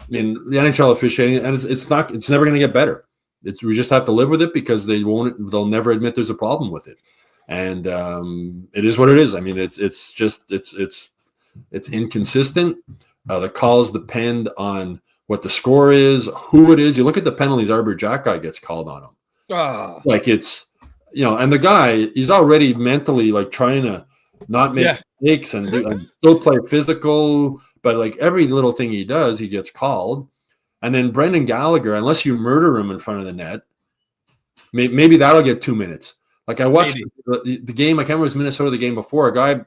NHL officiating, and it's never going to get better. We just have to live with it, because they'll never admit there's a problem with it. And it is what it is. I mean, it's inconsistent. The calls depend on what the score is, who it is. You look at the penalties, Arbor Jack guy gets called on him. And the guy, he's already mentally trying to not make mistakes and still play physical, but every little thing he does, he gets called. And then Brendan Gallagher, unless you murder him in front of the net, maybe that'll get 2 minutes. I watched the game, I can't remember if it was Minnesota the game before, a guy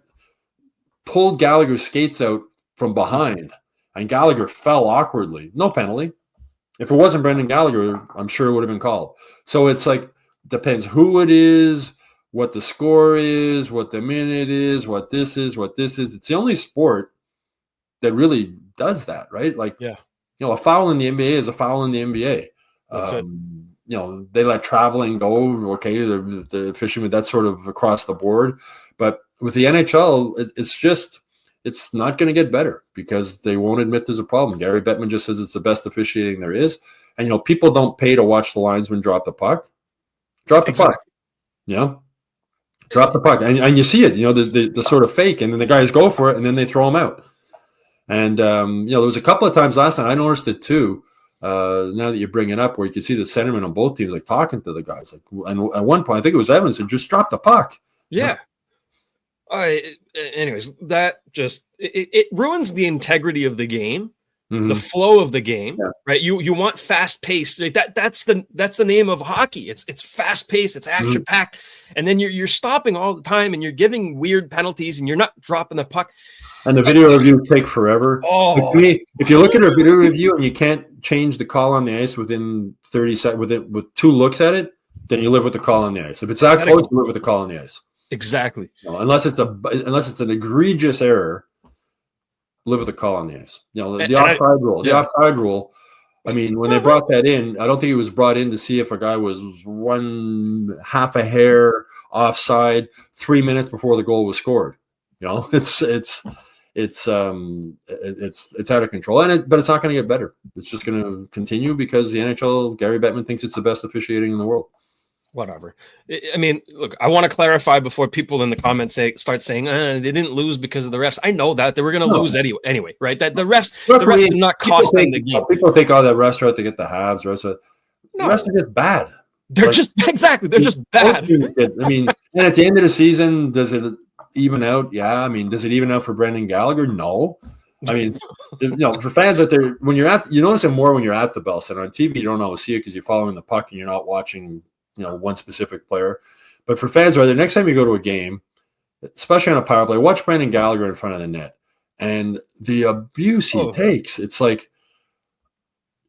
pulled Gallagher's skates out from behind, and Gallagher fell awkwardly. No penalty. If it wasn't Brendan Gallagher, I'm sure it would have been called. So it's depends who it is, what the score is, what the minute is, what this is. It's the only sport that really does that, right? A foul in the NBA is a foul in the NBA. That's it. They let traveling go. Okay, the fishermen, that's sort of across the board. But with the NHL, it's not going to get better because they won't admit there's a problem. Gary Bettman just says it's the best officiating there is. And, people don't pay to watch the linesman drop the puck. Drop the puck. Drop the puck. And you see it, the sort of fake. And then the guys go for it, and then they throw them out. And, there was a couple of times last night, I noticed it too, now that you bring it up, where you can see the centerman on both teams, like, talking to the guys. And at one point, I think it was Evans, said, just drop the puck. Yeah. Anyways, that just it ruins the integrity of the game, the flow of the game, right? You want fast paced. Like that's the name of hockey. It's fast paced. It's action packed, and then you're stopping all the time, and you're giving weird penalties, and you're not dropping the puck. And the video review take forever. To me, if you look at a video review and you can't change the call on the ice within 30 seconds, with 2 looks at it, then you live with the call on the ice. If it's that close, you live with the call on the ice. Exactly. Unless it's an egregious error, live with a call on the ice. The offside rule. The offside rule. I mean, when they brought that in, I don't think it was brought in to see if a guy was 1/2 a hair offside 3 minutes before the goal was scored. It's out of control, but it's not going to get better. It's just going to continue because the NHL, Gary Bettman thinks it's the best officiating in the world. Whatever. I mean, look, I want to clarify before people in the comments start saying they didn't lose because of the refs. I know that they were going to lose anyway, right? That the refs did not cost them the game. People think, the refs are out to get the Habs. The refs are just bad. They're just bad. I mean, and at the end of the season, does it even out? Yeah. I mean, does it even out for Brendan Gallagher? No. I mean, for fans out there, when you notice it more when you're at the Bell Center. On TV, you don't always see it because you're following the puck and you're not watching one specific player. But for fans right there, next time you go to a game, especially on a power play, watch Brendan Gallagher in front of the net. And the abuse he takes, it's like,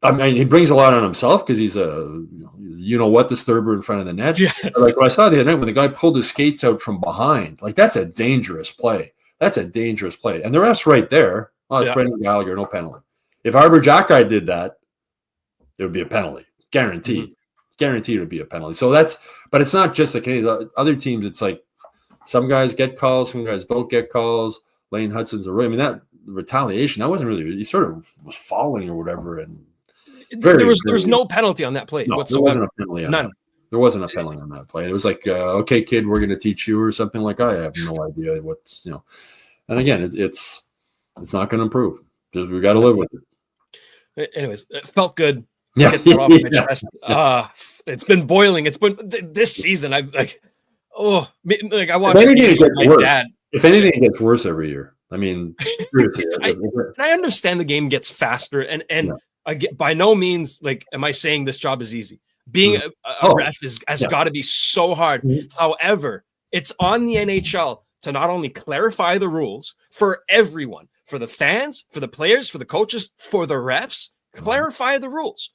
I mean, he brings a lot on himself because he's a disturber in front of the net. Yeah. Like what I saw the other night when the guy pulled his skates out from behind, like that's a dangerous play. And the ref's right there. Oh, it's Brendan Gallagher, no penalty. If Arbor Jackeye did that, it would be a penalty. Guaranteed. Guaranteed it would be a penalty. So but it's not just the Canadiens. Other teams, it's like some guys get calls, some guys don't get calls. Lane Hutson's that retaliation, that wasn't really, he sort of was falling or whatever. And there was no penalty on that play whatsoever. There wasn't a penalty on that. There wasn't a penalty on that play. It was like, okay, kid, we're going to teach you or something like that. I have no idea what's, And again, it's not going to improve. We got to live with it. Anyways, it felt good. Get that off my chest. It's been boiling. It's been this season. I watched my dad. If anything, it gets worse every year. I mean, seriously. I understand the game gets faster, and I get, by no means am I saying this job is easy. Being a ref has got to be so hard. However, it's on the NHL to not only clarify the rules for everyone, for the fans, for the players, for the coaches, for the refs. Clarify the rules.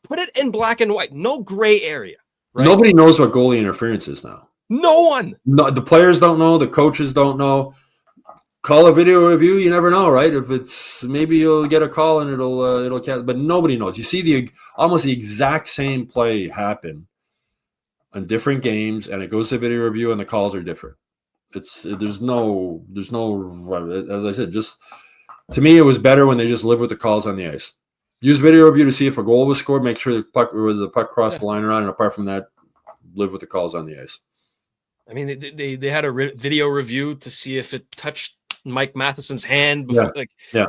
Put it in black and white. No gray area. Right? Nobody knows what goalie interference is now. No one. No, the players don't know. The coaches don't know. Call a video review. You never know, right? If it's maybe you'll get a call and it'll count, but nobody knows. You see almost the exact same play happen on different games, and it goes to video review, and the calls are different. There's no. As I said, just to me, it was better when they just lived with the calls on the ice. Use video review to see if a goal was scored. Make sure the puck crossed the line around, and apart from that, live with the calls on the ice. I mean, they had a video review to see if it touched Mike Matheson's hand before,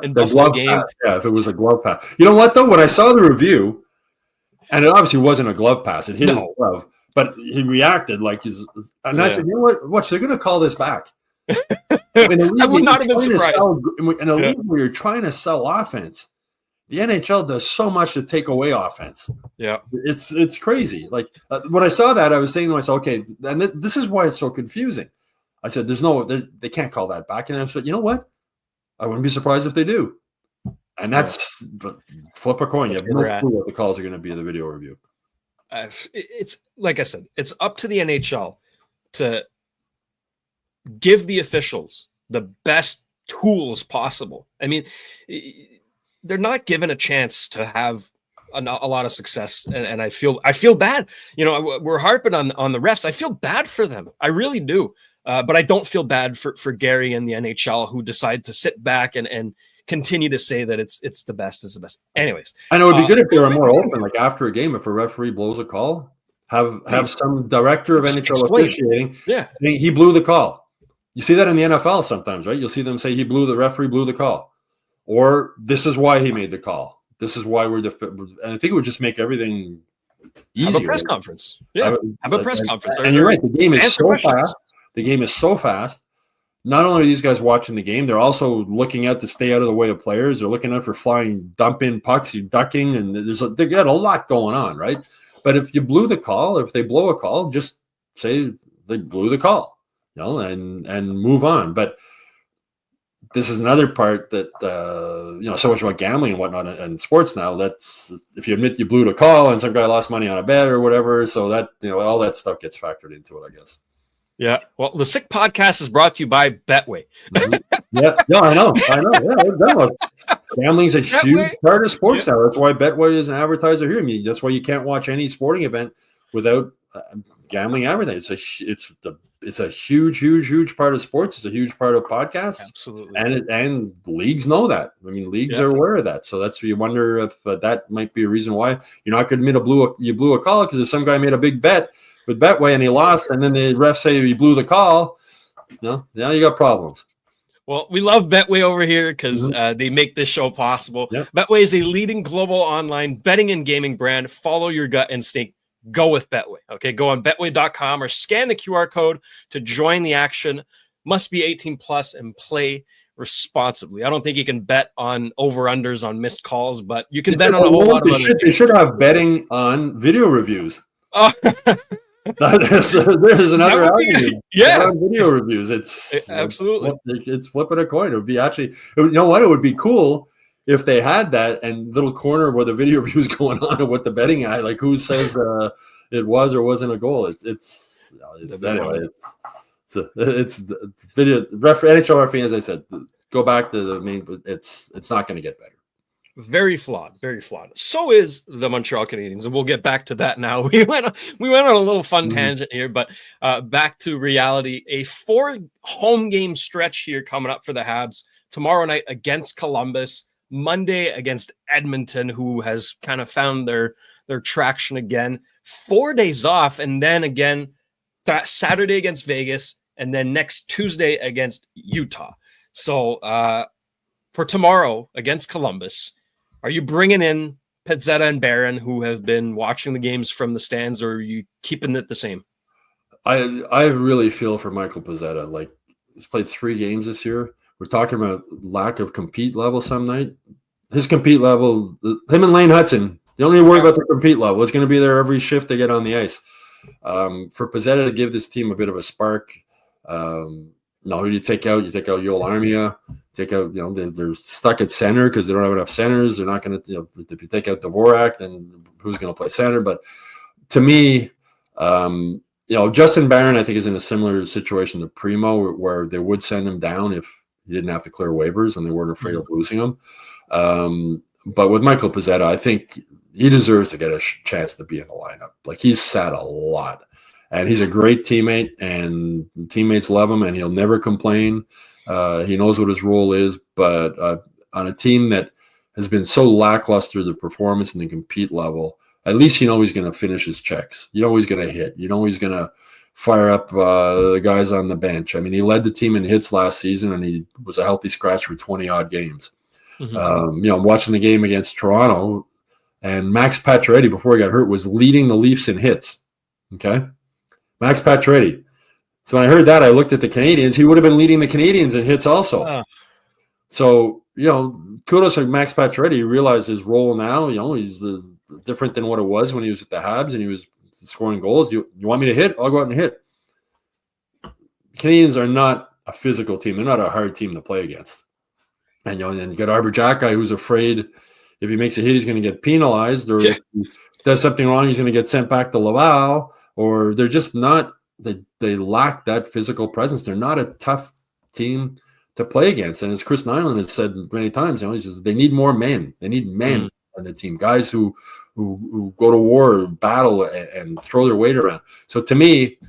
in Buffalo game. Pass. Yeah, if it was a glove pass. You know what though? When I saw the review, and it obviously wasn't a glove pass, it hit his glove, but he reacted like he's. And I said, you know what? Watch, they're going to call this back. I would not have been surprised. In a league where you're trying to sell offense. The NHL does so much to take away offense. Yeah, it's crazy. Like when I saw that, I was saying to myself, okay, and this is why it's so confusing. I said, they can't call that back. And I said, you know what? I wouldn't be surprised if they do. And that's flip a coin. You have no clue what the calls are going to be in the video review. It's like I said, it's up to the NHL to give the officials the best tools possible. I mean, they're not given a chance to have a lot of success, and I feel bad. We're harping on the refs. I feel bad for them. I really do. But I don't feel bad for Gary and the NHL who decide to sit back and continue to say that it's the best is the best. Anyways, I know it'd be good if they were more open, like after a game, if a referee blows a call, have some director of NHL officiating saying he blew the call. You see that in the NFL sometimes, right? You'll see them say the referee blew the call, or this is why he made the call. This is why and I think it would just make everything easier. Have a press conference. Yeah, have a press conference. And you're right. The game is so fast. The game is so fast. Not only are these guys watching the game, they're also looking out to stay out of the way of players. They're looking out for flying, dump-in pucks, ducking, and they got a lot going on, right? But if you blew the call, if they blow a call, just say they blew the call, and move on. But this is another part that so much about gambling and whatnot in sports now. That's if you admit you blew the call and some guy lost money on a bet or whatever, so that all that stuff gets factored into it, I guess. Yeah. Well, the Sick Podcast is brought to you by Betway. Yeah. No, I know. Yeah, gambling's a huge part of sports now. That's why Betway is an advertiser here. I mean, that's why you can't watch any sporting event without gambling advertising. It's a huge part of sports. It's a huge part of podcasts. Absolutely. And leagues know that. I mean, leagues are aware of that. So that's you wonder if that might be a reason why you're not going to admit you blew a call, because if some guy made a big bet with Betway and he lost, and then the ref say he blew the call, now you got problems. Well, we love Betway over here because they make this show possible. Yep. Betway is a leading global online betting and gaming brand. Follow your gut instinct. Go with Betway. Okay, go on betway.com or scan the QR code to join the action. Must be 18 plus and play responsibly. I don't think you can bet on over-unders on missed calls, but you can bet on a whole lot of other. They should have betting on video reviews. Oh. There's another argument. Yeah, video reviews. It's absolutely. It's flipping a coin. It would be actually. You know what? It would be cool if they had that and little corner where the video review is going on and what the betting at, like who says it was or wasn't a goal. It's video. NHL referee, as I said, go back to the main. It's not going to get better. Very flawed. So is the Montreal Canadiens, and we'll get back to that now. We went on a little fun tangent here, but back to reality. A 4 home game stretch here coming up for the Habs tomorrow night against Columbus, Monday against Edmonton, who has kind of found their traction again. 4 days off, and then again that Saturday against Vegas, and then next Tuesday against Utah. So for tomorrow against Columbus, are you bringing in Pezzetta and Barron, who have been watching the games from the stands, or are you keeping it the same? I really feel for Michael Pezzetta. Like, he's played 3 games this year. We're talking about lack of compete level some night. His compete level, him and Lane Hutson, you don't need to worry about their compete level. It's going to be there every shift they get on the ice. For Pezzetta to give this team a bit of a spark, who do you take out? You take out Yoel Armia. Take out, they're stuck at center because they don't have enough centers. They're not going to, if you take out Dvorak, then who's going to play center? But to me, Justin Barron, I think, is in a similar situation to Primo, where they would send him down if he didn't have to clear waivers and they weren't afraid of losing him. But with Michael Pezzetta, I think he deserves to get a chance to be in the lineup. Like, he's sat a lot. And he's a great teammate, and teammates love him, and he'll never complain. He knows what his role is, but on a team that has been so lackluster, the performance and the compete level, at least he's going to finish his checks. He's going to hit. He's going to fire up the guys on the bench. I mean, he led the team in hits last season, and he was a healthy scratch for 20-odd games. I'm watching the game against Toronto, and Max Pacioretty, before he got hurt, was leading the Leafs in hits. Okay? Max Pacioretty. So when I heard that, I looked at the Canadiens. He would have been leading the Canadiens in hits also. So, kudos to Max Pacioretty. He realized his role now. He's different than what it was when he was at the Habs and he was scoring goals. You want me to hit? I'll go out and hit. Canadiens are not a physical team. They're not a hard team to play against. And then you got Arbor Xhekaj, who's afraid if he makes a hit, he's going to get penalized, or if he does something wrong, he's going to get sent back to Laval. Or they're just not. They lack that physical presence. They're not a tough team to play against. And as Chris Nyland has said many times, he says they need more men. They need men on the team, guys who go to war, battle, and throw their weight around. So to me,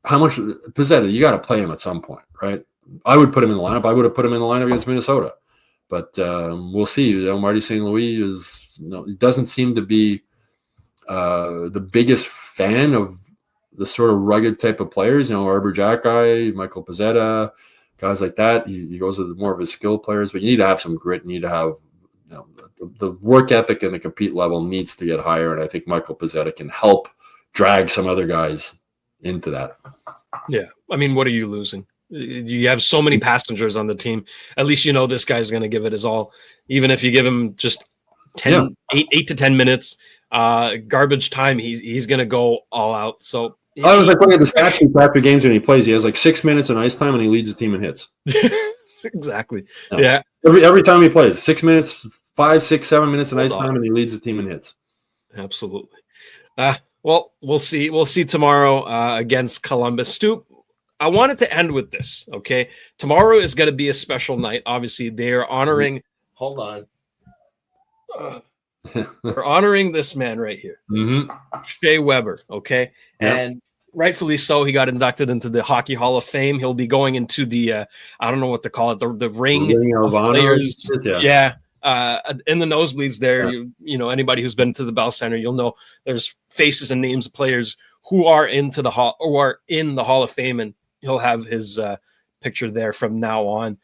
how much Pizzetta, you got to play him at some point, right? I would put him in the lineup. I would have put him in the lineup against Minnesota, but we'll see. Marty St. Louis he doesn't seem to be the biggest fan of the sort of rugged type of players, Arbor Jacki, Michael Pizzetta, guys like that. He goes with more of his skill players, but you need to have some grit. You need to have the work ethic and the compete level needs to get higher, and I think Michael Pizzetta can help drag some other guys into that. Yeah. I mean, what are you losing? You have so many passengers on the team. At least this guy's going to give it his all. Even if you give him just 8 to 10 minutes, garbage time, he's going to go all out. So I was looking at the stat sheet after games when he plays. He has 6 minutes in ice time, and he leads the team in hits. Exactly. Yeah. Every time he plays, 6 minutes, 5, 6, 7 minutes in ice time, and he leads the team in hits. Absolutely. Well, we'll see. We'll see tomorrow against Columbus. Stu, I wanted to end with this, okay? Tomorrow is going to be a special night. Obviously, they're honoring – hold on. They're honoring this man right here, Shay Weber, okay? Yeah. And rightfully so, he got inducted into the Hockey Hall of Fame. He'll be going into the I don't know what to call it, the ring of players. Yeah. In the nosebleeds there, anybody who's been to the Bell Center, you'll know there's faces and names of players who are in the Hall of Fame, and he'll have his picture there from now on.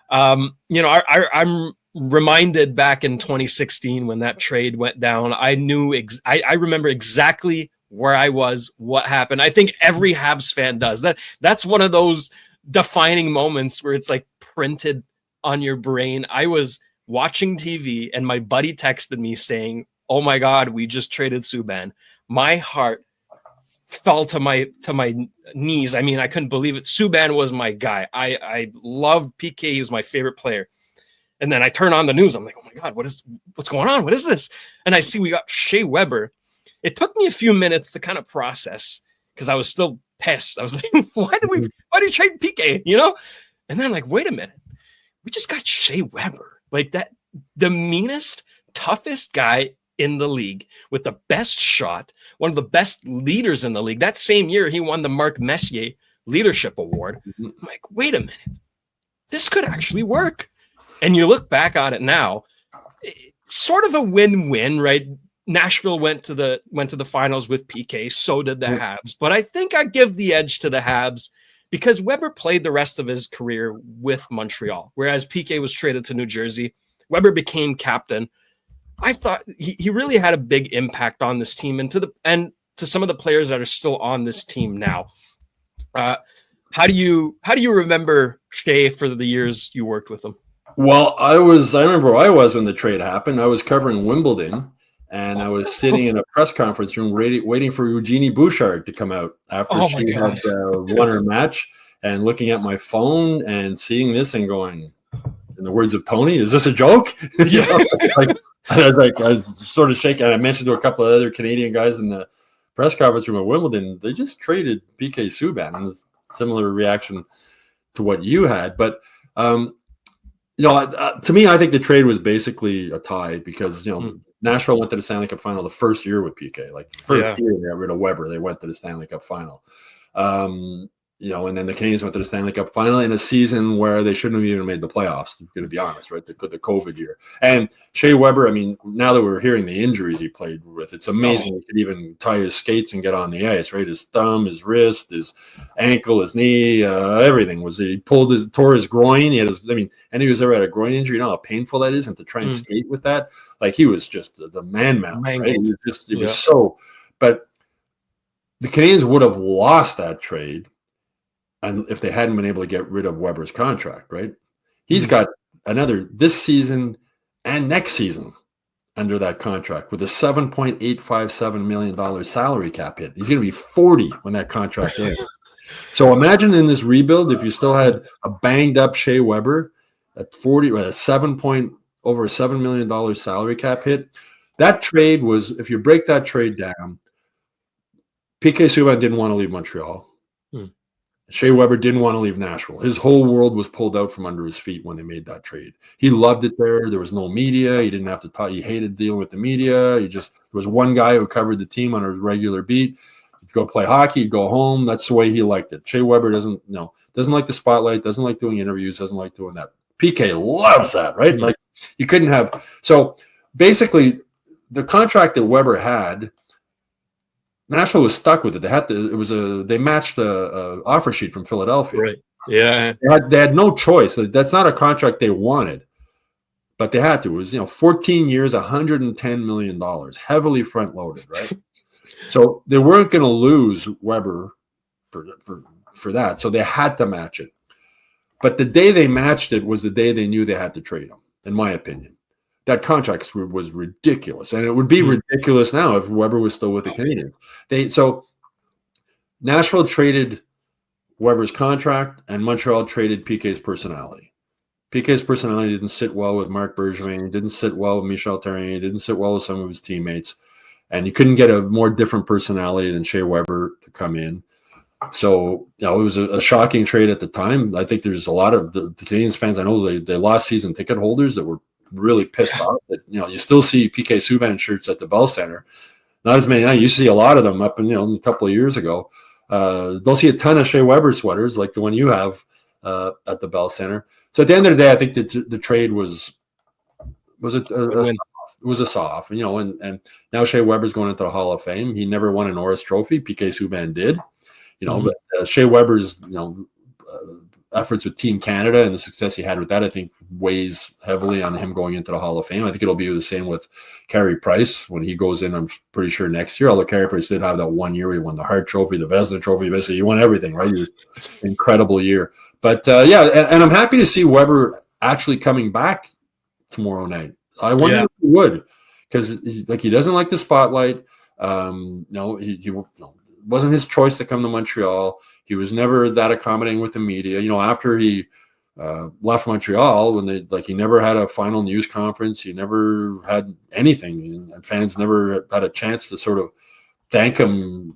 I'm reminded back in 2016 when that trade went down. I knew I remember exactly where I was, what happened. I think every Habs fan does. That's one of those defining moments where it's like printed on your brain. I was watching TV and my buddy texted me saying, "Oh my God, we just traded Subban." My heart fell to my knees. I mean, I couldn't believe it. Subban was my guy. I loved PK. He was my favorite player. And then I turn on the news. I'm like, "Oh my God, what's going on? What is this?" And I see we got Shay Weber. It took me a few minutes to kind of process because I was still pissed. I was like, why do you trade PK? And then I'm like, wait a minute. We just got Shay Weber. Like that, the meanest, toughest guy in the league with the best shot, one of the best leaders in the league. That same year, he won the Marc Messier Leadership Award. I'm like, wait a minute. This could actually work. And you look back on it now, sort of a win-win, right? Nashville went to the finals with PK. So did the Habs. But I think I give the edge to the Habs because Weber played the rest of his career with Montreal, whereas PK was traded to New Jersey. Weber became captain. I thought he really had a big impact on this team and to some of the players that are still on this team now. How do you remember Shay for the years you worked with him? Well, I remember where I was when the trade happened. I was covering Wimbledon, and I was sitting in a press conference room waiting for Eugenie Bouchard to come out after she had won her match, and looking at my phone and seeing this and going, in the words of Tony, "Is this a joke?" I was sort of shaking. And I mentioned to a couple of other Canadian guys in the press conference room at Wimbledon, they just traded PK Subban, and it's a similar reaction to what you had. But to me, I think the trade was basically a tie because Nashville went to the Stanley Cup final the first year with PK. First year they got rid of Weber, they went to the Stanley Cup final. And then the Canadiens went to the Stanley Cup final in a season where they shouldn't have even made the playoffs, I'm going to be honest, right? The COVID year. And Shay Weber, I mean, now that we're hearing the injuries he played with, it's amazing he could even tie his skates and get on the ice, right? His thumb, his wrist, his ankle, his knee, everything he tore his groin. He had any who's ever had a groin injury, you know how painful that is, and to try and skate with that, he was just the man mountain, right? It was so, but the Canadiens would have lost that trade. And if they hadn't been able to get rid of Weber's contract, right? He's got another this season and next season under that contract with a $7.857 million salary cap hit. He's going to be 40 when that contract ends. So imagine in this rebuild, if you still had a banged up Shay Weber at 40, with a over $7 million salary cap hit. That trade was, if you break that trade down, PK Subban didn't want to leave Montreal. Shay Weber didn't want to leave Nashville. His whole world was pulled out from under his feet when they made that trade. He loved it there. There was no media. He didn't have to talk. He hated dealing with the media. There was one guy who covered the team on a regular beat. go play hockey, he'd go home. That's the way he liked it. Shay Weber doesn't like the spotlight, doesn't like doing interviews, doesn't like doing that. PK loves that, right? Like you couldn't have. So basically, the contract that Weber had, Nashville was stuck with it. They matched the offer sheet from Philadelphia. Right. Yeah. They had no choice. That's not a contract they wanted, but they had to. It was 14 years, $110 million, heavily front loaded, right? So they weren't going to lose Weber for that. So they had to match it. But the day they matched it was the day they knew they had to trade him, in my opinion. That contract was ridiculous. And it would be ridiculous now if Weber was still with the Canadiens. So Nashville traded Weber's contract, and Montreal traded PK's personality. PK's personality didn't sit well with Marc Bergevin, didn't sit well with Michel Therrien, didn't sit well with some of his teammates. And you couldn't get a more different personality than Shay Weber to come in. So, it was a shocking trade at the time. I think there's a lot of the Canadiens fans, I know they lost season ticket holders that were really pissed off that, you still see PK Subban shirts at the Bell Center. Not as many now. You used to see a lot of them up in, a couple of years ago. Don't see a ton of Shay Weber sweaters like the one you have at the Bell Center. So at the end of the day, I think the trade was a soft, and now Shay Weber's going into the Hall of Fame. He never won a Norris Trophy. PK Subban did, but Shay Weber's, efforts with Team Canada and the success he had with that, I think weighs heavily on him going into the Hall of Fame. I think it'll be the same with Carey Price when he goes in, I'm pretty sure next year, although Carey Price did have that 1 year. He won the Hart Trophy, the Vezina Trophy, basically he won everything, right? He was an incredible year. But and I'm happy to see Weber actually coming back tomorrow night. I wonder if he would, because he doesn't like the spotlight. He wasn't his choice to come to Montreal. He was never that accommodating with the media. After he left Montreal, and he never had a final news conference. He never had anything, and fans never had a chance to sort of thank him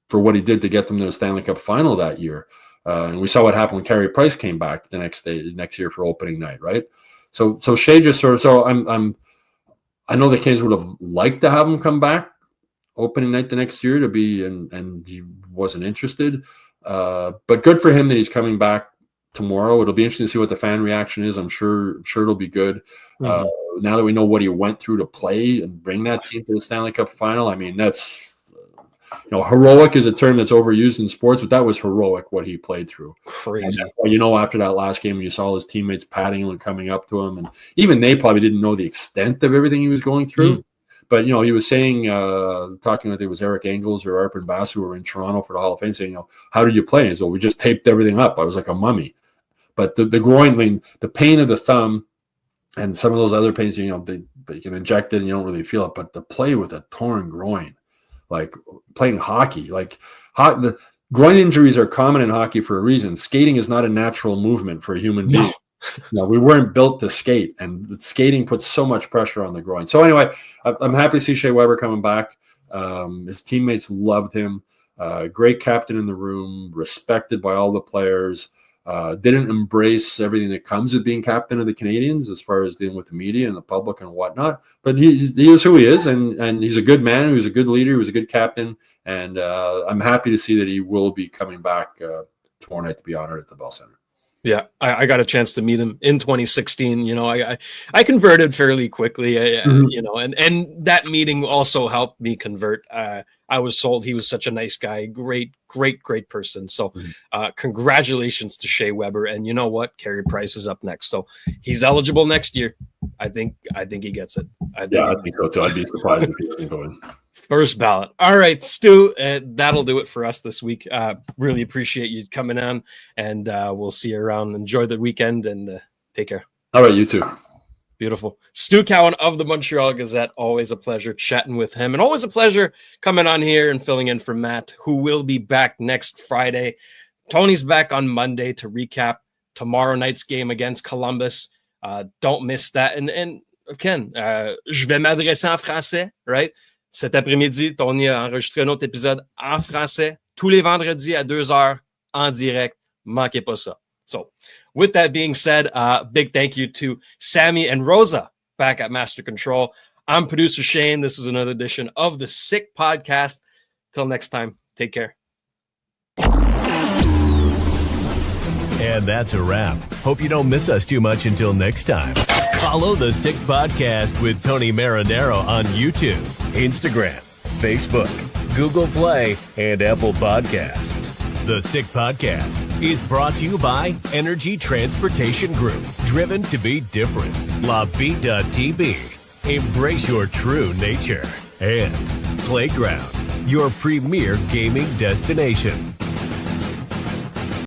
for what he did to get them to the Stanley Cup final that year. And we saw what happened when Carey Price came back the next year for opening night, right? So Shay just sort of. So I know the Canadiens would have liked to have him come back opening night the next year to be, and he wasn't interested. But good for him that he's coming back tomorrow. It'll be interesting to see what the fan reaction is. I'm sure it'll be good. Now that we know what he went through to play and bring that team to the Stanley Cup final, I mean, that's heroic is a term that's overused in sports, but that was heroic what he played through. Crazy. And, after that last game, you saw his teammates patting him and coming up to him, and even they probably didn't know the extent of everything he was going through. But, he was saying, talking like it was Eric Engels or Arpon Bass who were in Toronto for the Hall of Fame, saying, how did you play? And he said, well, we just taped everything up. I was like a mummy. But the groin, the pain of the thumb and some of those other pains, they can inject it and you don't really feel it. But the play with a torn groin, like playing hockey, the groin injuries are common in hockey for a reason. Skating is not a natural movement for a human being. No, we weren't built to skate, and skating puts so much pressure on the groin. So anyway, I'm happy to see Shay Weber coming back. His teammates loved him. Great captain in the room, respected by all the players. Didn't embrace everything that comes with being captain of the Canadiens as far as dealing with the media and the public and whatnot. But he is who he is, and he's a good man. He was a good leader. He was a good captain, and I'm happy to see that he will be coming back tomorrow night to be honored at the Bell Center. Yeah, I got a chance to meet him in 2016. I converted fairly quickly, and that meeting also helped me convert. I was told he was such a nice guy, great person. So congratulations to Shay Weber. And you know what? Carey Price is up next. So he's eligible next year. I think he gets it. I think so too. I'd be surprised if he doesn't go in. First ballot. All right, Stu, that'll do it for us this week. Really appreciate you coming on, and we'll see you around. Enjoy the weekend, and take care. All right, you too. Beautiful. Stu Cowan of the Montreal Gazette. Always a pleasure chatting with him, and always a pleasure coming on here and filling in for Matt, who will be back next Friday. Tony's back on Monday to recap tomorrow night's game against Columbus. Don't miss that. And again, je vais m'adresser en français, right? Cet après-midi, Tony a enregistré un autre épisode en français tous les vendredis à 2h en direct. Manquez pas ça. So, with that being said, big thank you to Sammy and Rosa back at Master Control. I'm producer Shane. This is another edition of the Sick Podcast. Till next time, Take care. And that's a wrap. Hope you don't miss us too much until next time. Follow the Sick Podcast with Tony Marinaro on YouTube, Instagram, Facebook, Google Play, and Apple Podcasts. The Sick Podcast is brought to you by Energy Transportation Group, driven to be different. LaBita.tb, embrace your true nature. And Playground, your premier gaming destination.